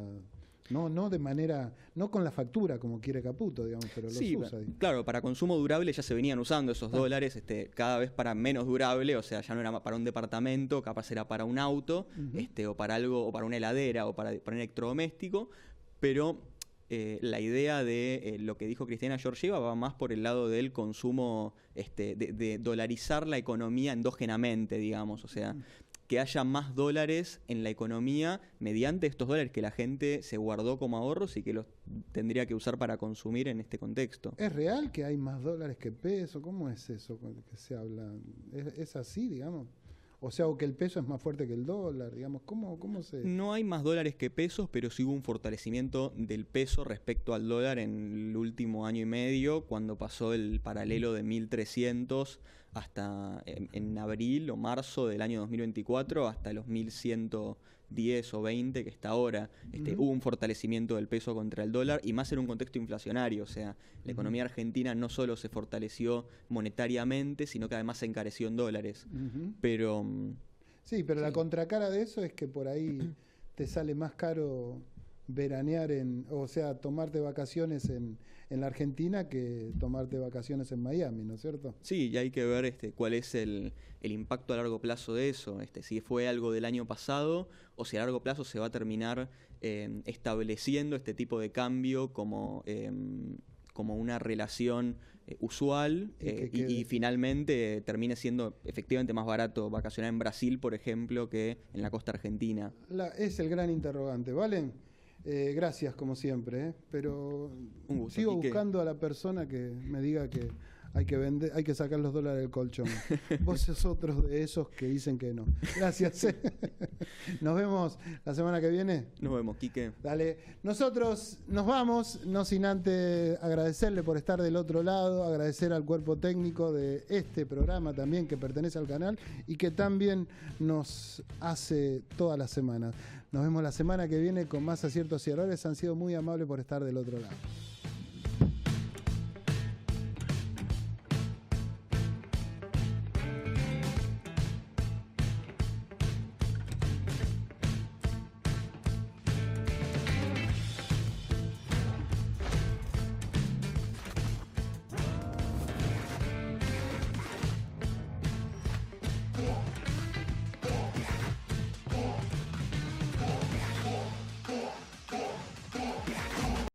No de manera, no con la factura como quiere Caputo, digamos, pero los usa. Claro, para consumo durable ya se venían usando esos dólares, cada vez para menos durable, o sea, ya no era para un departamento, capaz era para un auto, o para algo, o para una heladera, o para un electrodoméstico, pero la idea de lo que dijo Cristalina Georgieva va más por el lado del consumo, de dolarizar la economía endógenamente, digamos, o sea, que haya más dólares en la economía mediante estos dólares que la gente se guardó como ahorros y que los tendría que usar para consumir en este contexto. ¿Es real que hay más dólares que peso? ¿Cómo es eso que se habla? ¿Es así, digamos? O sea, o que el peso es más fuerte que el dólar, digamos, ¿cómo se...? No hay más dólares que pesos, pero sí hubo un fortalecimiento del peso respecto al dólar en el último año y medio, cuando pasó el paralelo de 1.300 hasta en abril o marzo del año 2024 hasta los 1.110 o 20 que está ahora. Hubo un fortalecimiento del peso contra el dólar y más en un contexto inflacionario, o sea, la economía argentina no solo se fortaleció monetariamente, sino que además se encareció en dólares. Pero... Sí, pero la contracara de eso es que por ahí te sale más caro veranear o sea, tomarte vacaciones en la Argentina que tomarte vacaciones en Miami, ¿no es cierto? Sí, y hay que ver cuál es el impacto a largo plazo de eso, si fue algo del año pasado o si a largo plazo se va a terminar estableciendo este tipo de cambio como una relación usual y finalmente termine siendo efectivamente más barato vacacionar en Brasil, por ejemplo, que en la costa argentina. Es el gran interrogante, ¿valen? Gracias, como siempre, pero sigo buscando a la persona que me diga que hay que sacar los dólares del colchón. Vos sos otro de esos que dicen que no. Gracias. Nos vemos la semana que viene. Nos vemos, Quique. Dale. Nosotros nos vamos, no sin antes agradecerle por estar del otro lado, agradecer al cuerpo técnico de este programa también que pertenece al canal y que también nos hace todas las semanas. Nos vemos la semana que viene con más aciertos y errores. Han sido muy amables por estar del otro lado.